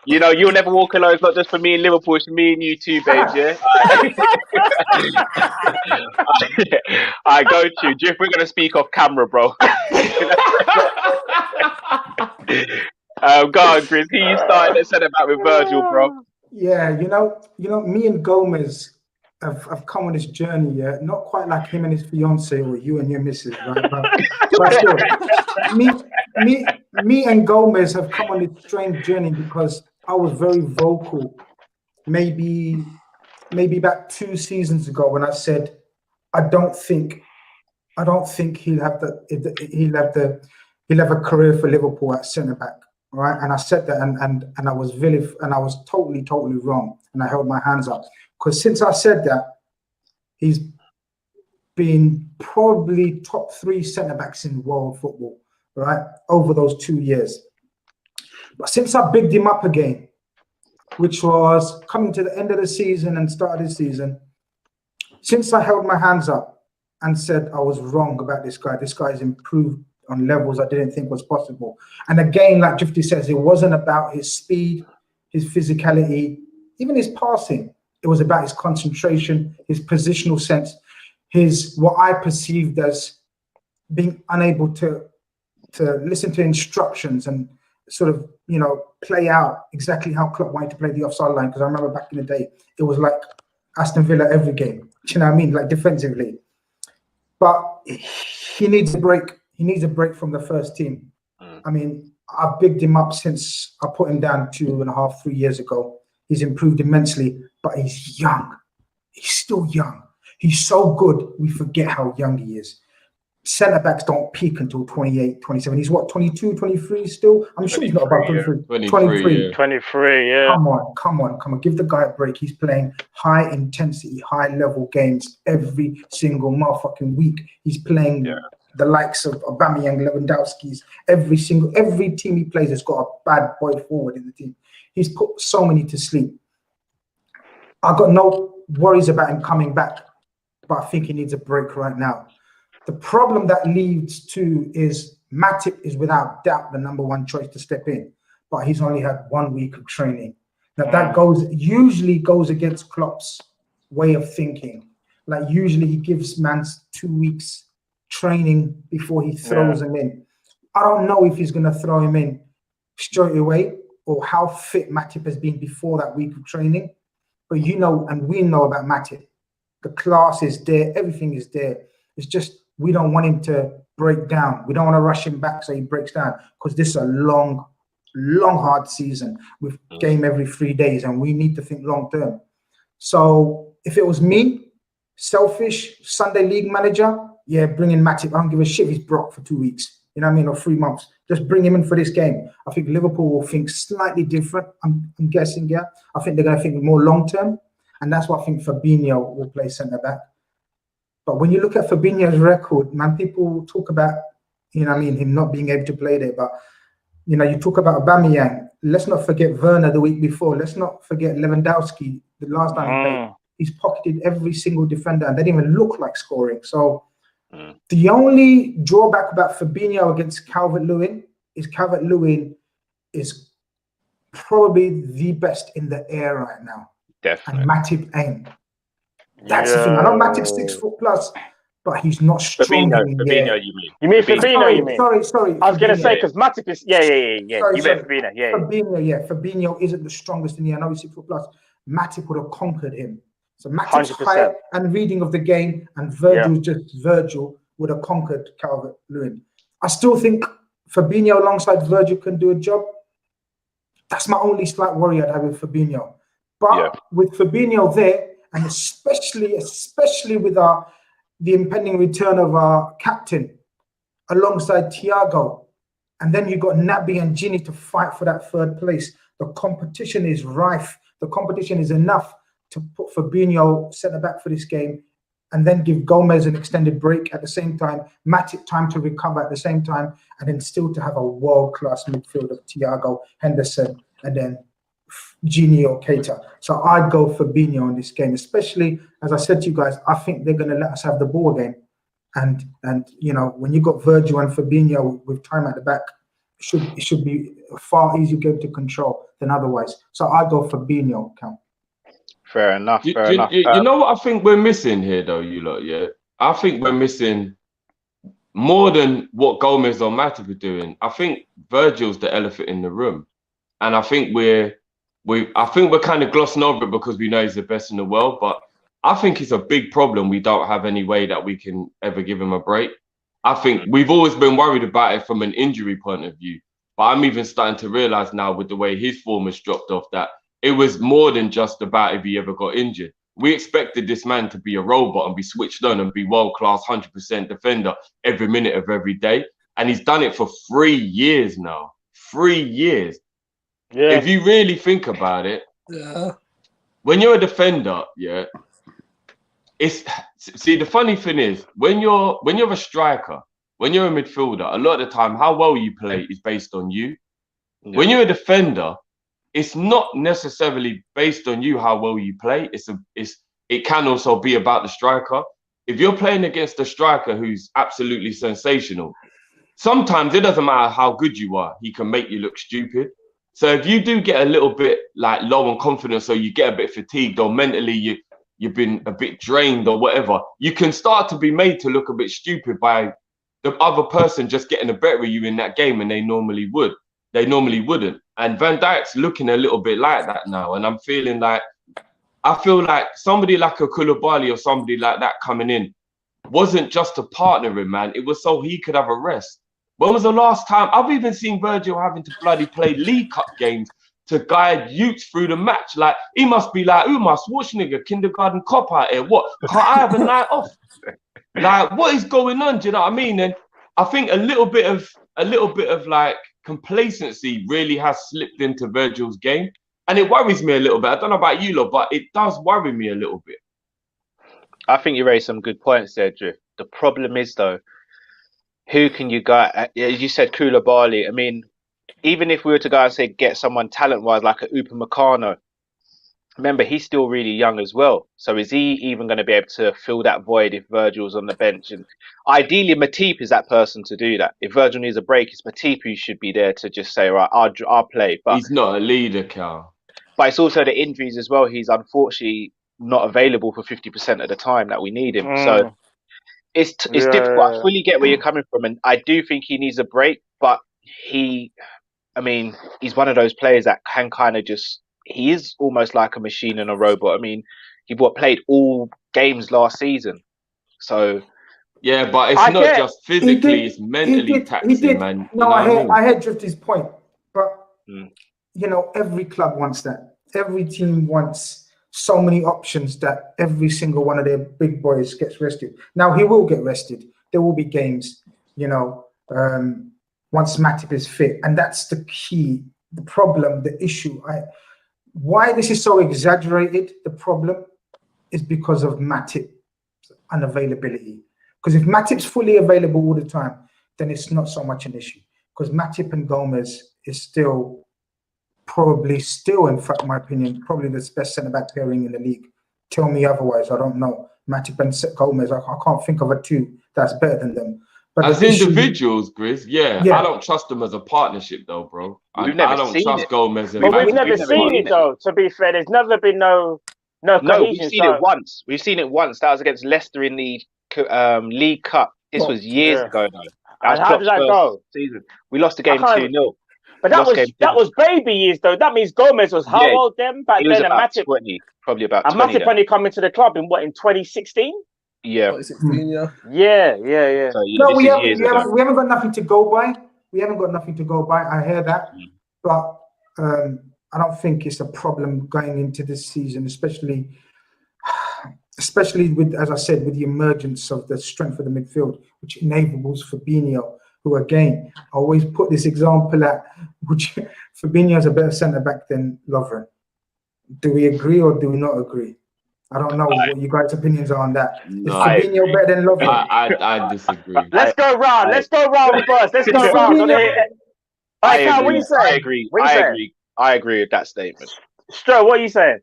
You know, you'll never walk alone. It's not just for me in Liverpool, it's for me and you too, babes, yeah? I go to you. Drift, we're going to speak off camera, bro. Go on, Grizz. Who you started at centre back with Virgil, bro? Yeah, you know, me and Gomez have come on this journey, yeah. Not quite like him and his fiance or you and your missus, right? But still, me and Gomez have come on this strange journey because I was very vocal. Maybe about 2 seasons ago when I said I don't think he'll have a career for Liverpool at centre back. Right, and I said that, and I was totally wrong, and I held my hands up because since I said that, he's been probably top 3 centre backs in world football, right, over those 2 years. But since I bigged him up again, which was coming to the end of the season and start of the season, since I held my hands up and said I was wrong about this guy's improved on levels I didn't think was possible. And again, like Drifty says, it wasn't about his speed, his physicality, even his passing. It was about his concentration, his positional sense, what I perceived as being unable to listen to instructions and sort of, play out exactly how Klopp wanted to play the offside line. Because I remember back in the day, it was like Aston Villa every game. Do you know what I mean? Like defensively. But he needs a break. He needs a break from the first team. I mean, I've bigged him up since I put him down 2.5, 3 years ago. He's improved immensely, but he's young. He's still young. He's so good, we forget how young he is. Centre-backs don't peak until 28, 27. He's what, 22, 23 still? I'm sure he's not about 23. 23, 23, yeah. Come on. Give the guy a break. He's playing high-intensity, high-level games every single motherfucking week. He's playing the likes of Aubameyang, Lewandowski's. Every team he plays has got a bad boy forward in the team. He's put so many to sleep. I've got no worries about him coming back, but I think he needs a break right now. The problem that leads to is Matip is without doubt the number 1 choice to step in, but he's only had 1 week of training. Now that usually goes against Klopp's way of thinking. Like usually he gives Mans 2 weeks training before he throws him in. I don't know if he's going to throw him in straight away or how fit Matip has been before that week of training. But we know about Matip. The class is there. Everything is there. It's just we don't want him to break down. We don't want to rush him back so he breaks down because this is a long long, hard season with game every 3 days, and we need to think long term. So if it was me, selfish Sunday league manager, yeah, bring in Matip. I don't give a shit if he's Brock for 2 weeks. You know what I mean, or 3 months. Just bring him in for this game. I think Liverpool will think slightly different. I'm guessing, yeah. I think they're going to think more long term, and that's why I think Fabinho will play centre back. But when you look at Fabinho's record, man, people talk about, you know what I mean, him not being able to play there. But, you know, you talk about Aubameyang. Let's not forget Werner the week before. Let's not forget Lewandowski the last time he played. He's pocketed every single defender, and they didn't even look like scoring. So the only drawback about Fabinho against Calvert-Lewin is Calvert-Lewin is probably the best in the air right now. Definitely. And Matip ain't. That's the thing. I know Matip's 6 foot plus, but he's not strong. Fabinho, you mean? You mean Fabinho? You mean? Sorry. I was going to say because Matip is yeah. Sorry, you meant Fabinho, yeah. Fabinho isn't the strongest in the air. I know he's 6 foot plus. Matip would have conquered him. So Matip's height and reading of the game and Virgil would have conquered Calvert-Lewin. I still think Fabinho alongside Virgil can do a job. That's my only slight worry I'd have with Fabinho. But with Fabinho there, and especially with the impending return of our captain alongside Thiago, and then you got Naby and Gini to fight for that 3rd place. The competition is rife. The competition is enough to put Fabinho centre back for this game, and then give Gomez an extended break at the same time, Matip time to recover at the same time, and then still to have a world-class midfield of Thiago, Henderson, and then Gini or Keita. So I'd go Fabinho in this game, especially, as I said to you guys, I think they're going to let us have the ball again. And you know, when you got Virgil and Fabinho with time at the back, it should be a far easier game to control than otherwise. So I'd go Fabinho, Count. Fair enough. You know what I think we're missing here, though, you lot, yeah? I think we're missing more than what Gomez or Matip are doing. I think Virgil's the elephant in the room. And I think we're kind of glossing over it because we know he's the best in the world. But I think it's a big problem. We don't have any way that we can ever give him a break. I think we've always been worried about it from an injury point of view. But I'm even starting to realize now with the way his form has dropped off that it was more than just about if he ever got injured. We expected this man to be a robot and be switched on and be world-class 100% defender every minute of every day. And he's done it for 3 years now. 3 years. Yeah. If you really think about it, when you're a defender, the funny thing is when you're a striker, when you're a midfielder, a lot of the time how well you play is based on you. Yeah. When you're a defender, it's not necessarily based on you how well you play. It can also be about the striker. If you're playing against a striker who's absolutely sensational, sometimes it doesn't matter how good you are, he can make you look stupid. So if you do get a little bit like low on confidence, or you get a bit fatigued, or mentally you've been a bit drained or whatever, you can start to be made to look a bit stupid by the other person just getting the better of you in that game, and they normally wouldn't. And Van Dijk's looking a little bit like that now, and I feel like somebody like a Koulibaly or somebody like that coming in wasn't just to partner him, man. It was so he could have a rest. When was the last time? I've even seen Virgil having to bloody play League Cup games to guide youths through the match. Like, he must be like, ooh, my Schwarzenegger kindergarten cop out here. What? Can't I have a night off? Like, what is going on? Do you know what I mean? And I think a little bit of like complacency really has slipped into Virgil's game. And it worries me a little bit. I don't know about you lot, but it does worry me a little bit. I think you raised some good points there, Drift. The problem is, though, who can you go? As you said, Koulibaly. I mean, even if we were to go and say get someone talent-wise like a Upamecano, remember he's still really young as well. So is he even going to be able to fill that void if Virgil's on the bench? And ideally, Matip is that person to do that. If Virgil needs a break, it's Matip who should be there to just say, right, I'll play. But he's not a leader, Cal. But it's also the injuries as well. He's unfortunately not available for 50% of the time that we need him. So it's difficult. I fully get where you're coming from, and I do think he needs a break. But he's one of those players that can kind of he is almost like a machine and a robot. I mean, he played all games last season. So yeah, but it's not just physically; it's mentally taxing, man. No, I heard Drifty's point, but You know, every club wants that. Every team wants so many options that every single one of their big boys gets rested. Now, he will get rested. There will be games, you know, once Matip is fit. And that's the key, the problem, the issue. Why this is so exaggerated, the problem, is because of Matip's unavailability. Because if Matip's fully available all the time, then it's not so much an issue. Because Matip and Gomez is still, in fact, my opinion, probably the best centre-back pairing in the league. Tell me otherwise, I don't know. Matip and Gomez, I can't think of a two that's better than them. But as individuals, Grizz, yeah, yeah, I don't trust them as a partnership, though, bro. I don't trust it. Gomez. But we've never seen it, though. To be fair, there's never been no cohesion. We've seen it once. We've seen it once. That was against Leicester in the League Cup. This was years ago now. And how did that go? Season. We lost the game 2-0. But that was baby years, though. That means Gomez was how old then? Back he was then, about and Matip, 20, probably about 20. And Matip only come into the club in 2016? Yeah. 2016, yeah. Yeah. So, no, we haven't got nothing to go by. I hear that. But I don't think it's a problem going into this season, especially with, as I said, with the emergence of the strength of the midfield, which enables Fabinho, who again, I always put this example at, which Fabinho is a better centre-back than Lovren. Do we agree or do we not agree? I don't know what you guys' opinions are on that. Is Fabinho better than Lovren? I disagree. Let's go round. Let's go round first. Let's go round. What are you saying? I agree with that statement. Stro, what are you saying?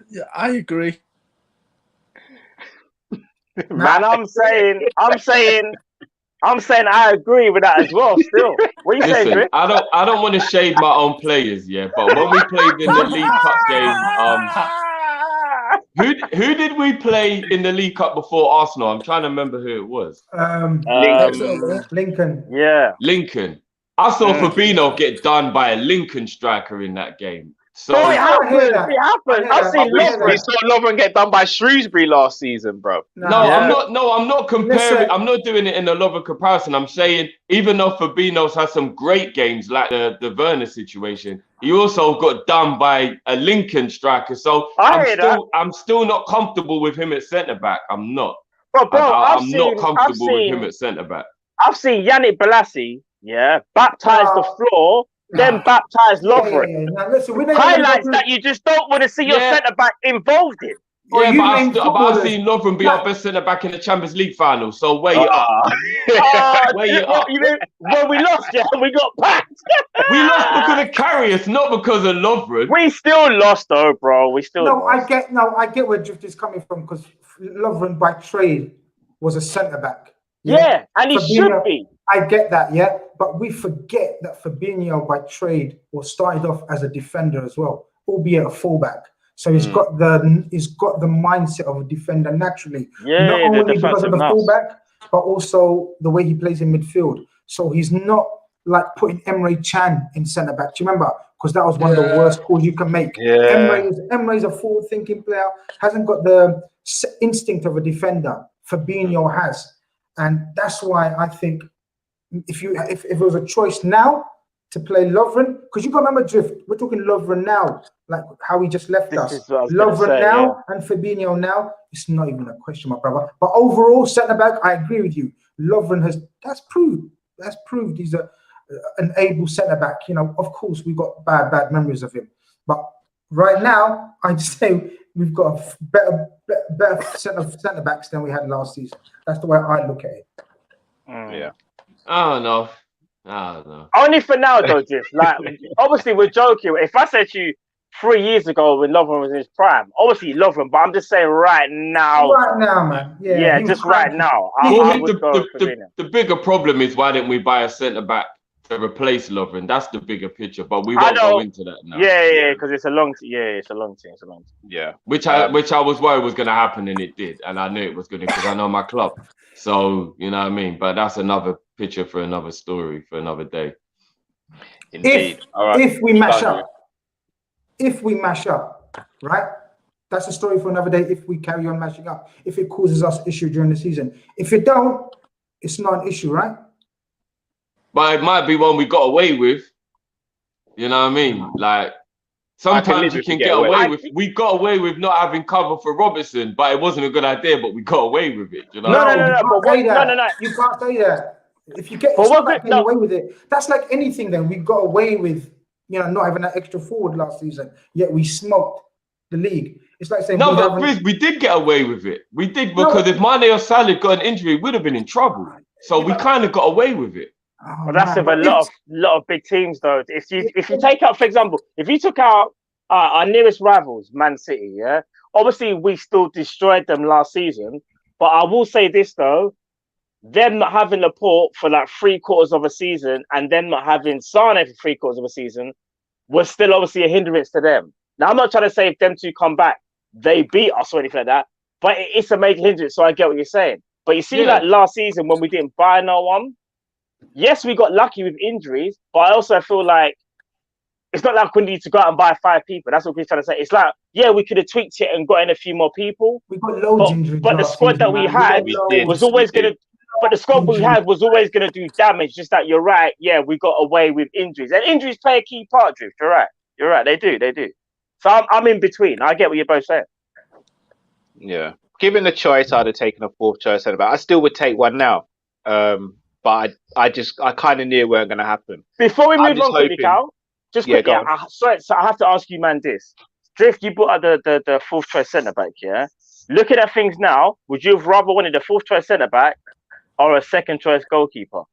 Yeah, I agree. Man, I'm saying I agree with that as well. Still, what are you saying, Chris? I don't want to shade my own players, yeah. But when we played in the League Cup game, who did we play in the League Cup before Arsenal? I'm trying to remember who it was. Lincoln. Yeah, Lincoln. I saw Fabinho get done by a Lincoln striker in that game. So it happened. I've seen Lovren. We saw Lovren get done by Shrewsbury last season, bro. I'm not comparing. I'm not doing it in a Lovren comparison. I'm saying even though Fabinho's had some great games, like the Werner situation, he also got done by a Lincoln striker. So I'm still not comfortable with him at centre back. I'm not. But bro, I'm not comfortable with him at centre back. I've seen Yannick Bolasie, baptise the floor. Then baptise Lovren. Now, listen, highlights that you just don't want to see your centre back involved in. Yeah, but I've seen Lovren be our best centre back in the Champions League final. So where you up? Where you up? When we lost, we got packed. We lost because of Karius, not because of Lovren. We still lost, though, bro. We still. I get where Drift is coming from, because Lovren by trade was a centre back. Yeah, and he should be. I get that, but we forget that Fabinho by trade was started off as a defender as well, albeit a fullback. So he's got the mindset of a defender naturally, not only because of the fullback, but also the way he plays in midfield. So he's not like putting Emre Can in centre back. Do you remember? Because that was one of the worst calls you can make. Emre's a forward-thinking player, hasn't got the instinct of a defender. Fabinho has, and that's why I think. If it was a choice now to play Lovren, because you got to remember, Drift, we're talking Lovren now, like how he just left us. Lovren now and Fabinho now, it's not even a question, my brother. But overall, centre back, I agree with you. Lovren that's proved he's an able centre back. You know, of course, we've got bad memories of him, but right now, I'd say we've got a better set of centre backs than we had last season. That's the way I look at it. Yeah. I don't know. Only for now, though, Drift. Like, obviously, we're joking. If I said to you 3 years ago when Lovren was in his prime, obviously Lovren, but I'm just saying right now. Right now, man. Yeah, just right now. The bigger problem is, why didn't we buy a centre back to replace Lovren? That's the bigger picture, but we won't go into that now. Yeah, because it's a long thing. It's a long thing. Yeah. Which I was worried was going to happen, and it did. And I knew it was going to, because I know my club. So, you know what I mean? But that's another picture for another story for another day. Indeed. If we mash up, right? That's a story for another day. If we carry on mashing up, if it causes us issue during the season. If it don't, it's not an issue, right? but it might be one we got away with. You know what I mean? Like sometimes you can get away with. We got away with not having cover for Robertson, but it wasn't a good idea. But we got away with it. You know? No. You can't say that. If you get, it's not like getting away with it. That's like anything. Then we got away with, not having that extra forward last season. Yet we smoked the league. It's like saying we did get away with it. We did because if Mane or Salah got an injury, we'd have been in trouble. So we kind of got away with it. Well, that's with a lot of big teams, though. If you take out, for example, if you took out our nearest rivals, Man City, yeah, obviously we still destroyed them last season. But I will say this though, them not having Laporte for like 3/4 of a season and them not having Sane for 3/4 of a season was still obviously a hindrance to them. Now I'm not trying to say if them two come back, they beat us or anything like that, but it's a major hindrance. So I get what you're saying. But you see, like last season when we didn't buy no one. Yes, we got lucky with injuries, but I also feel like it's not like we need to go out and buy 5 people. That's what we're trying to say. It's like, we could have tweaked it and got in a few more people. We got loads of injuries. But the squad that we had was always going to. But the squad we had was always going to do damage. Just that you're right. Yeah, we got away with injuries, and injuries play a key part. Drift. You're right. You're right. They do. So I'm in between. I get what you're both saying. Yeah, given the choice, I'd have taken a 4th choice centre back. I still would take one now. But I kind of knew it weren't going to happen. Before we move on quickly, Cal, just quickly, so I have to ask you, man, this. Drift, you brought out the 4th choice centre back, yeah? Looking at things now, would you have rather wanted a 4th choice centre back or a 2nd choice goalkeeper?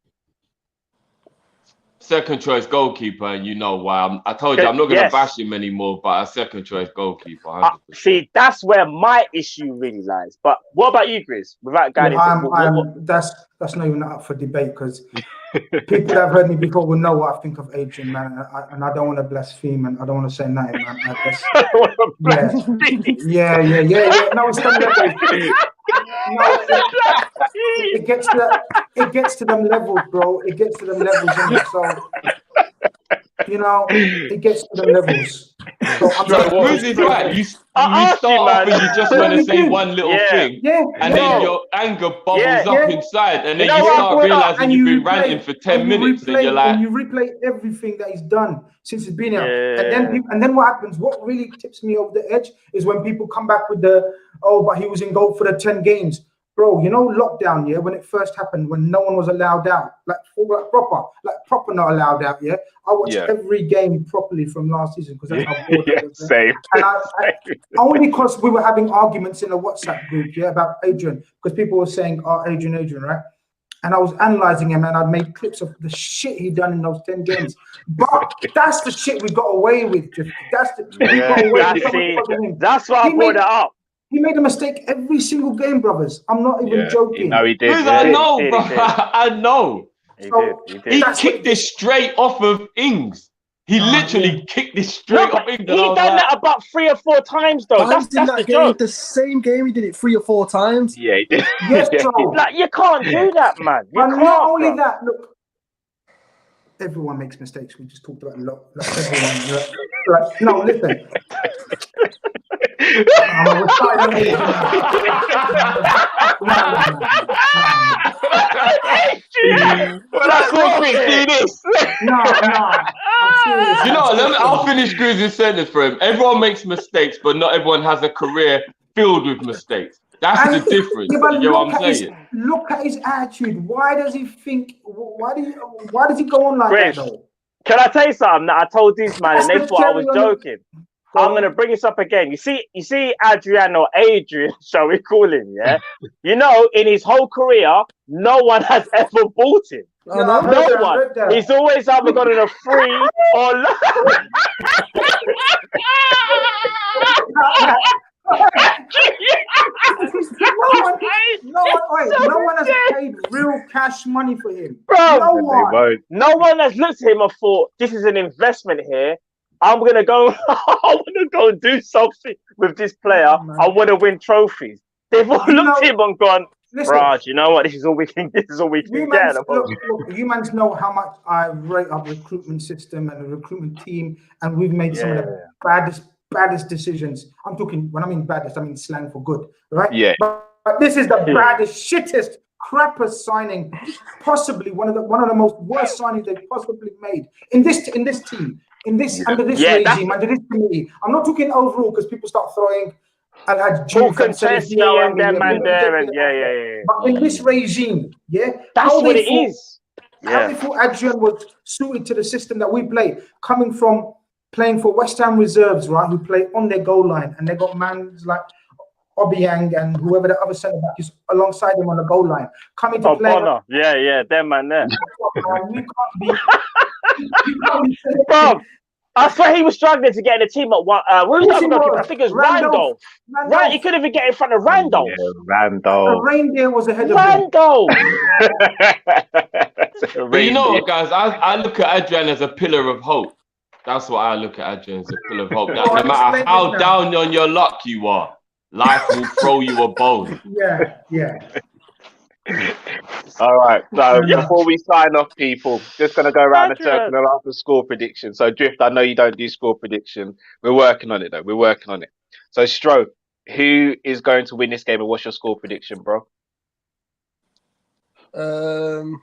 2nd choice goalkeeper, and you know why. I told you I'm not going to bash him anymore, but a 2nd choice goalkeeper. See, that's where my issue really lies. But what about you, Grizz? Without guiding, that's not even up for debate because people that have heard me before will know what I think of Adrian, man. And I don't want to blaspheme and I don't want to say nothing, man. Yeah. No, it's not it gets to them levels, bro. It gets to them levels, so it gets to them levels. So right. You start off and you just want to say one little thing, and then your anger bubbles up inside, and then you start realizing you've been ranting for 10 minutes, and you're like, and you replay everything that he's done since he's been here, and then what happens? What really tips me over the edge is when people come back with but he was in goal for the 10 games. Bro, lockdown, when it first happened, when no one was allowed out, like proper not allowed out, I watched every game properly from last season because that's how bored I was. Same. And only because we were having arguments in a WhatsApp group, about Adrian, because people were saying, Adrian, right? And I was analysing him and I made clips of the shit he done in those 10 games. But that's the shit we got away with. That's why I brought it up. He made a mistake every single game, brothers. I'm not even joking. No, he did. I know, bro. I know. He did. He kicked this straight off of Ings. He literally kicked this straight off Ings. He done that about 3 or 4 times, though. That's the joke. The same game, he did it 3 or 4 times. Yeah, he did. Yes, bro. Like, you can't do that, man. Not only that, look. Everyone makes mistakes. We just talked about a lot. No, listen. I'll finish Grizz's sentence for him. Everyone makes mistakes, but not everyone has a career filled with mistakes. That's the difference. You know what I'm saying? Look at his attitude. Why does he think? Why does he go on like that? Though? Can I tell you something that I told these man and they thought I was joking? I'm gonna bring this up again. You see Adrian, shall we call him? Yeah. In his whole career, no one has ever bought him. No one. He's always either got on a free or. No one has paid real cash money for him. Bro, no one has looked at him and thought, this is an investment here. I want to go and do something with this player. I want to win trophies. They've all looked at him and gone, Raj, you know what? This is all we can get. Look, you man know how much I rate our recruitment system and the recruitment team, and we've made some of the baddest decisions. When I mean baddest, I mean slang for good, right? Yeah. But this is the baddest, shittest. crapper signing, possibly one of the most worst signings they've possibly made in this team, under this regime, under this committee. I'm not talking overall because people start throwing Teske and them and there and yeah. But in this regime, that's what it is. How they thought Adrian was suited to the system that we play, coming from playing for West Ham reserves, right, who play on their goal line, and they got mans like Obiang and whoever the other centre back is alongside him on the goal line, coming to play. Them man there. You can't be Bro, I swear he was struggling to get in the team at one. Who was that? I think it was Randolph. Right, he couldn't even get in front of Randolph. Yeah, Randolph. Reindeer was ahead of Randolph. But you know what, guys? I look at Adrian as a pillar of hope. That's what I look at Adrian as, a pillar of hope. That no matter how down on your luck you are, life will throw you a bone. Yeah. All right. So before we sign off, people, just going to go around the circle and ask the score prediction. So Drift, I know you don't do score prediction. We're working on it, though. We're working on it. So Stro, who is going to win this game and what's your score prediction, bro? 2-1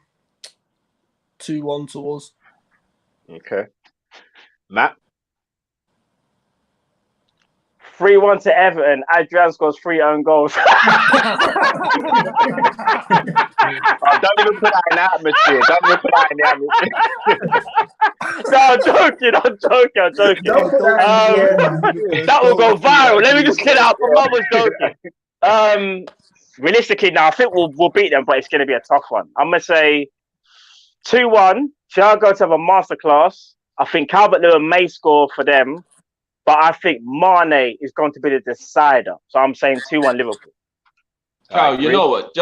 to us. Okay. Matt? 3-1 to Everton. Adrian scores 3 own goals. Don't even put that in the atmosphere. Don't even put that in the atmosphere. No, I'm joking. That will go viral. Let me just clear it up. My mum was joking. Realistically, now I think we'll beat them, but it's going to be a tough one. I'm going to say 2-1. Thiago to have a masterclass. I think Calvert-Lewin may score for them. But I think Mane is going to be the decider. So I'm saying 2-1 Liverpool. Cal, you know what?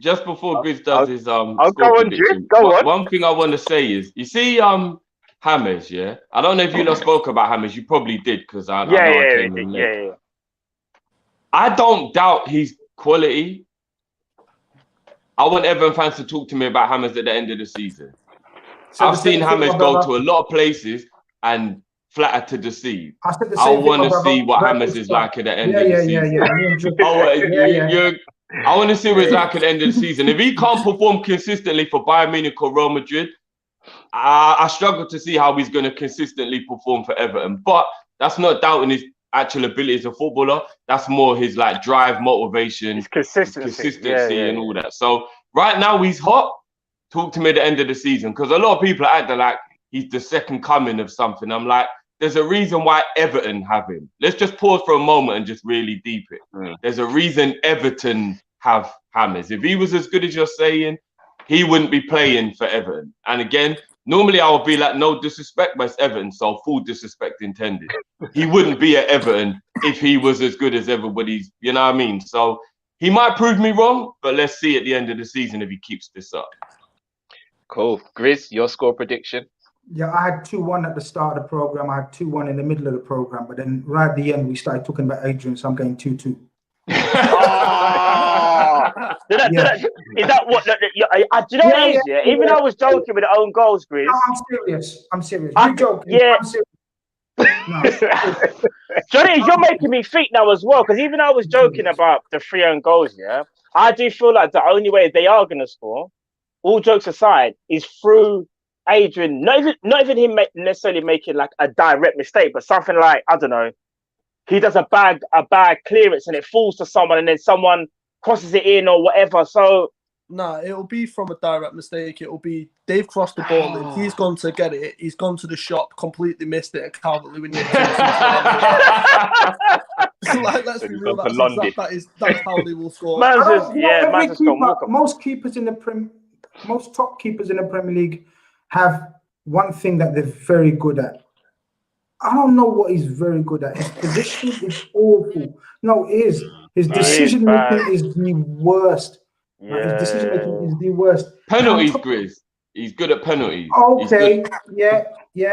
Just before Grizz does his I'll go on, Drift. Go on. One thing I want to say is, you see James, yeah? I don't know if you lot spoke about James. You probably did, because I know I came in late. I don't doubt his quality. I want Everton fans to talk to me about James at the end of the season. So I've seen James go to a lot of places and flatter to deceive. I want to see what James is like at the end of the season. I want to see what it's like at the end of the season. If he can't perform consistently for Bayern Munich or Real Madrid, I struggle to see how he's going to consistently perform for Everton. But that's not doubting his actual ability as a footballer. That's more his like drive, motivation, his consistency and all that. So right now he's hot. Talk to me at the end of the season, because a lot of people are acting like he's the second coming of something. I'm like, there's a reason why Everton have him. Let's just pause for a moment and just really deep it. There's a reason Everton have James. If he was as good as you're saying, he wouldn't be playing for Everton. And again, normally I would be like, no disrespect, but it's Everton, so full disrespect intended. He wouldn't be at Everton if he was as good as everybody's, you know what I mean? So he might prove me wrong, but let's see at the end of the season if he keeps this up. Cool. Grizz, your score prediction? Yeah, I had 2-1 at the start of the program. I had 2-1 in the middle of the program, but then right at the end we started talking about Adrian, so I'm going 2-2. Is that what? Do you know what it is? Yeah. Even though I was joking with the own goals, Grizz. No, I'm serious. You joking? Yeah. I'm serious. No. Johnny, you're making me think now as well, because even though I was joking about the 3 own goals, I do feel like the only way they are going to score, all jokes aside, is through Adrian, not even him necessarily making like a direct mistake, but something like, I don't know, he does a bad clearance and it falls to someone and then someone crosses it in or whatever. So it'll be from a direct mistake. It'll be they've crossed the ball in, he's gone to get it, he's gone to the shop, completely missed it, and Calvert-Lewin. Like, let's be real, that's how they will score. Most keepers in the most top keepers in the Premier League have one thing that they're very good at. I don't know what he's very good at. His position is awful. No, it is. His decision making is the worst. His decision making is the worst. Penalties, Grizz. He's good at penalties. Okay, yeah. Do you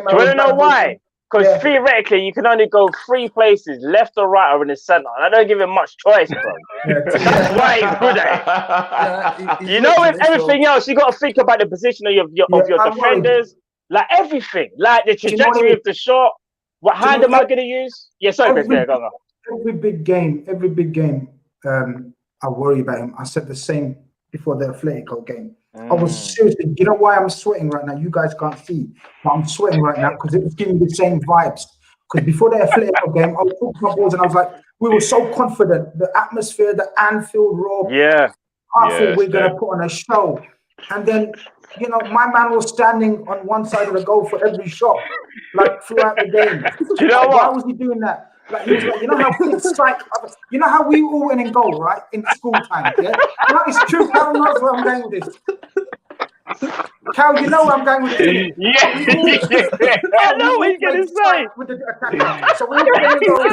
want to know why? Because theoretically, you can only go 3 places, left or right or in the centre. And I don't give him much choice, bro. That's why he's good at it. You know, with everything else, you got to think about the position of your defenders, like everything, like the trajectory of the shot. What hand am I going to use? Yeah, sorry, Chris. Go on. Every big game, I worry about him. I said the same before the Atletico game. I was seriously, you know why I'm sweating right now? You guys can't see, but I'm sweating right now because it was giving me the same vibes. Because before the Atletico game, I was talking to my boys and I was like, we were so confident. The atmosphere, the Anfield roar. Yeah. I thought we're going to put on a show. And then, you know, my man was standing on one side of the goal for every shot, like throughout the game. Do you know like, what? Why was he doing that? Like, he was like, you know how it's like, you know how we all went in goal, right? In school time, yeah? Like, it's true. Cal knows where I'm going with this. Cal, you know where I'm going with this. Yeah. I know what he's going to say. With the attack. So we all went in goal.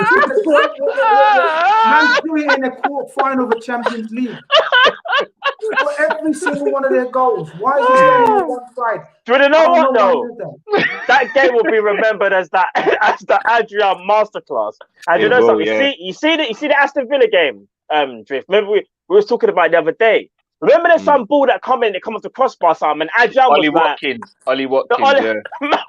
Man do it in the quarter-final of the Champions League. For every single one of their goals. Why is he standing on one side? Do you know what though? That game will be remembered as the Adrian masterclass. And you know something? Yeah. You see the Aston Villa game, Drift. Remember we was talking about it the other day. Remember there's some ball that come off the crossbar, and Adrian Ollie was Watkins,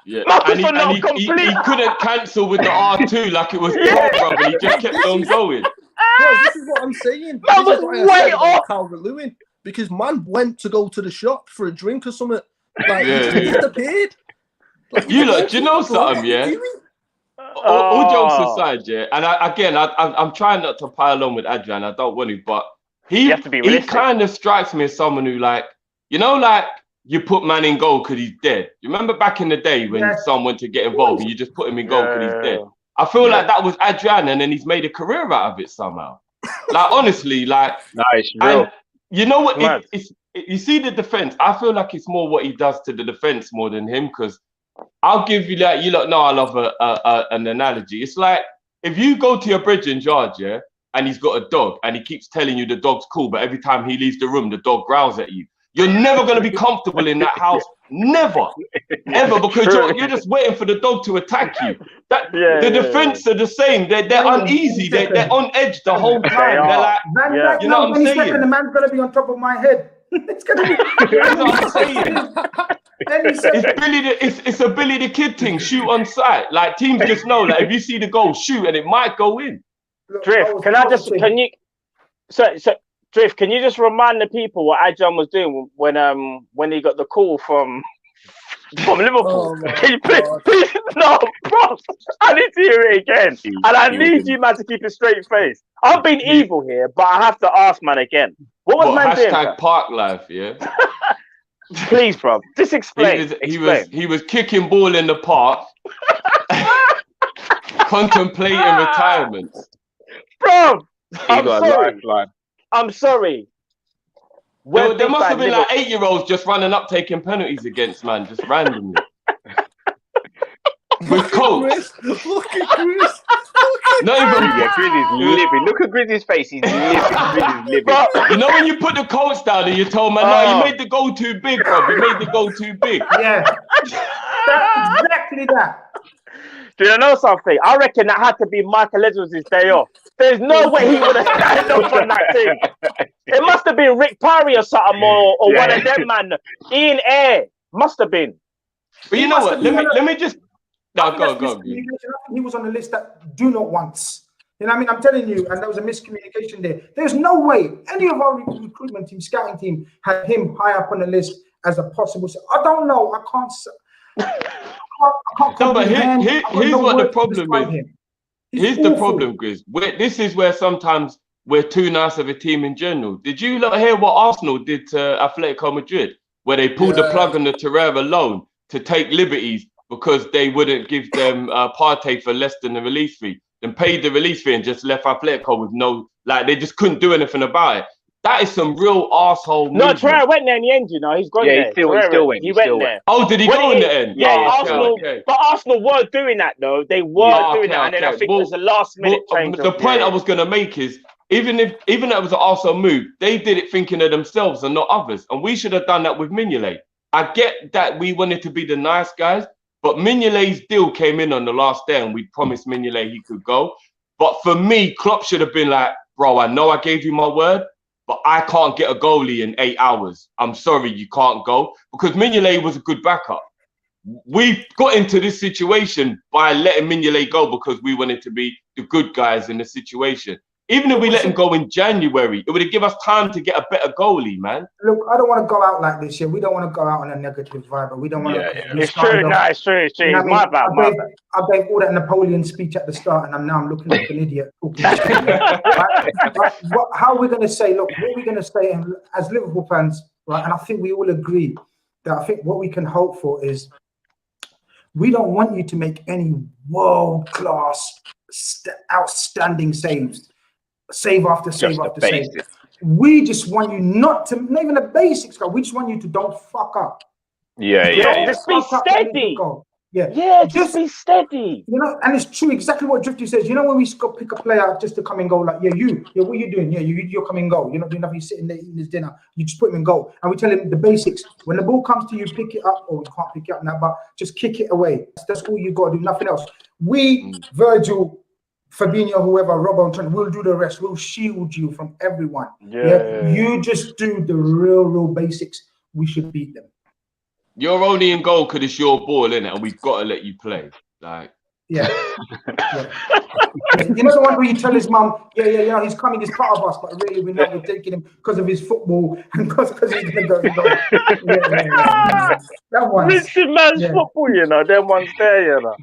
yeah. And he couldn't cancel with the R2 like it was program, and he just kept on going. Bro, this is what I'm saying. That was way off. Calvert-Lewin, because man went to go to the shop for a drink or something. Like, he disappeared. Like, do you know something, yeah? All jokes aside, yeah, and I'm trying not to pile on with Adrian. I don't want to, but he kind of strikes me as someone who, like, you know, like you put man in goal because he's dead. You remember back in the day when someone went to get involved and you just put him in goal because he's dead? I feel like that was Adrian, and then he's made a career out of it somehow. Like, honestly, like, nice, real. You know what? You see the defense. I feel like it's more what he does to the defense more than him. Because I'll give you that. You lot know I love an analogy. It's like if you go to your bridge in George, yeah, and he's got a dog, and he keeps telling you the dog's cool, but every time he leaves the room, the dog growls at you. You're never going to be comfortable in that house. Never, ever, because you're just waiting for the dog to attack you. The defense are the same. They're uneasy. They're on edge the whole time. They're like, you know what I'm saying? The man's going to be on top of my head. It's going to be. That's what I'm saying. It's a Billy the Kid thing. Shoot on sight. Like, teams just know that if you see the goal, shoot, and it might go in. Drift, Drift, can you just remind the people what Adrian was doing when he got the call from Liverpool? Can you please? No, bro, I need to hear it again. And I need you, man, to keep a straight face. I'm being evil here, but I have to ask, man, again. What was man doing? Hashtag Park Life, yeah? Please, bro, just explain. He was kicking ball in the park, contemplating retirement. Bro, I'm sorry. There must have been like 8-year-olds just running up taking penalties against man, just randomly. With coats. Look at Chris. Not even. Grizzy's living. Look at Grizzy's face. He's living. You know when you put the coats down and you told man, no, you made the goal too big, bro. You made the goal too big. Yeah. That's exactly that. Do you know something? I reckon that had to be Michael Edwards' day off. There's no way he would have stand up on that thing. It must have been Rick Parry or something, or one of them, man. Ian Air must have been. But you know what? Let me just. No, go. He was on the list that do not wants. You know what I mean? I'm telling you, and there was a miscommunication there. There's no way any of our recruitment team, scouting team, had him high up on the list as a possible. I don't know. I can't. No, but here's what the problem is. Here's the problem, Grizz. This is where sometimes we're too nice of a team in general. Did you hear what Arsenal did to Atletico Madrid, where they pulled the plug on the Torreira loan to take liberties because they wouldn't give them Partey for less than the release fee, and paid the release fee and just left Atletico with no, like, they just couldn't do anything about it. That is some real arsehole movement. No, Torreira went there in the end, you know. He's gone there. He still went there. Oh, did he go in the end? Yeah, But Arsenal were doing that, though. They were doing that. And then I think there's a last-minute change. The point I was going to make is, even if it was an Arsenal move, they did it thinking of themselves and not others. And we should have done that with Mignolet. I get that we wanted to be the nice guys, but Mignolet's deal came in on the last day and we promised Mignolet he could go. But for me, Klopp should have been like, bro, I know I gave you my word, but I can't get a goalie in 8 hours. I'm sorry, you can't go. Because Mignolet was a good backup. We got into this situation by letting Mignolet go because we wanted to be the good guys in the situation. Even if we let him go in January, it would have given us time to get a better goalie, man. Look, I don't want to go out like this. Yeah, we don't want to go out on a negative vibe. But we don't want to. It's true. No, it's true. It's true. You know It's my bad. I gave all that Napoleon speech at the start, and I'm looking like an idiot talking shit. Right? How are we going to say? Look, what are we going to say as Liverpool fans, right? And I think we all agree that I think what we can hope for is we don't want you to make any world-class, outstanding saves, save after save after save. We just want you not even the basics, guys. We just want you to don't fuck up. Just be steady. Just be steady. You know, and it's true exactly what Drifty says. You know, when we pick a player just to come and go, like, what are you doing? You're coming goal. You're not doing nothing. You're sitting there eating his dinner. You just put him in goal, and we tell him the basics. When the ball comes to you, pick it up, or you can't pick it up now, but just kick it away. That's all you got to do. Nothing else. We, Virgil, Fabinho, whoever, Robbo, and Trent, we'll do the rest. We'll shield you from everyone. You just do the real basics. We should beat them. You're only in goal because it's your ball, innit? And we've got to let you play. Like, You know the one where you tell his mum, he's coming, he's part of us, but really we know we're taking him because of his football and because he's gonna go. That one. Richard man's football, you know. Them ones there, you know.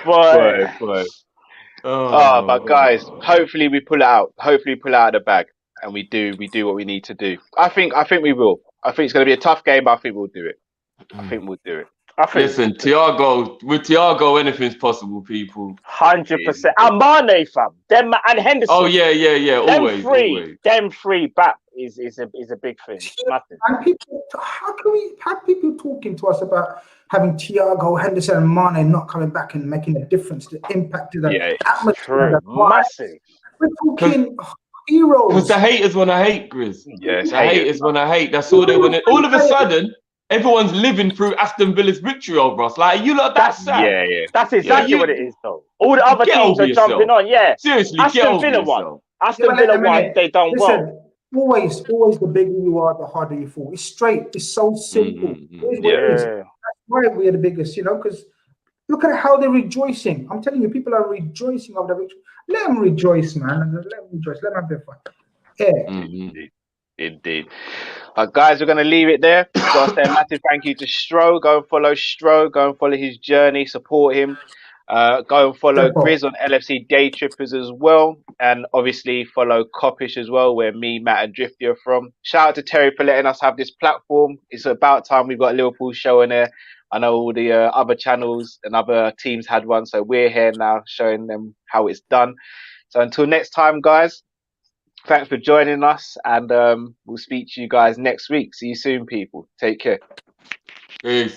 Boy. But guys, hopefully we pull it out. Hopefully we pull it out of the bag, and we do what we need to do. I think we will. I think it's going to be a tough game, but I think we'll do it. Listen, with Thiago, anything's possible, people. 100%. And Mane, fam. Them and Henderson. Oh yeah. Them three back is a big thing. Massive. And people, how can we have people talking to us about having Thiago, Henderson, and Mane not coming back and making a difference, the impact to the atmosphere? Massive. We're talking heroes. Because the haters want to hate, Grizz. Yes, the haters want to hate. That's all they want to. All of a sudden, everyone's living through Aston Villa's victory over us. Like, you lot, that's sad. Yeah. That's exactly what it is, though. All the other teams are jumping on. Yeah. Seriously, Aston Villa won. Aston Villa won. They done well. Always the bigger you are, the harder you fall. It's straight. It's so simple. That's why we're the biggest, you know, because look at how they're rejoicing. I'm telling you, people are rejoicing of the victory. Let them rejoice, man. Let them rejoice. Let them have their fun. Yeah. Indeed. Guys, we're going to leave it there. Got to say a massive thank you to Stro. Go and follow Stro. Go and follow his journey. Support him. Go and follow Grizz on LFC Day Trippers as well. And obviously follow Coppish as well, where me, Matt and Drifty are from. Shout out to Terry for letting us have this platform. It's about time we've got a Liverpool show in there. I know all the other channels and other teams had one, so we're here now showing them how it's done. So until next time, guys, thanks for joining us, and we'll speak to you guys next week. See you soon, people. Take care. Peace.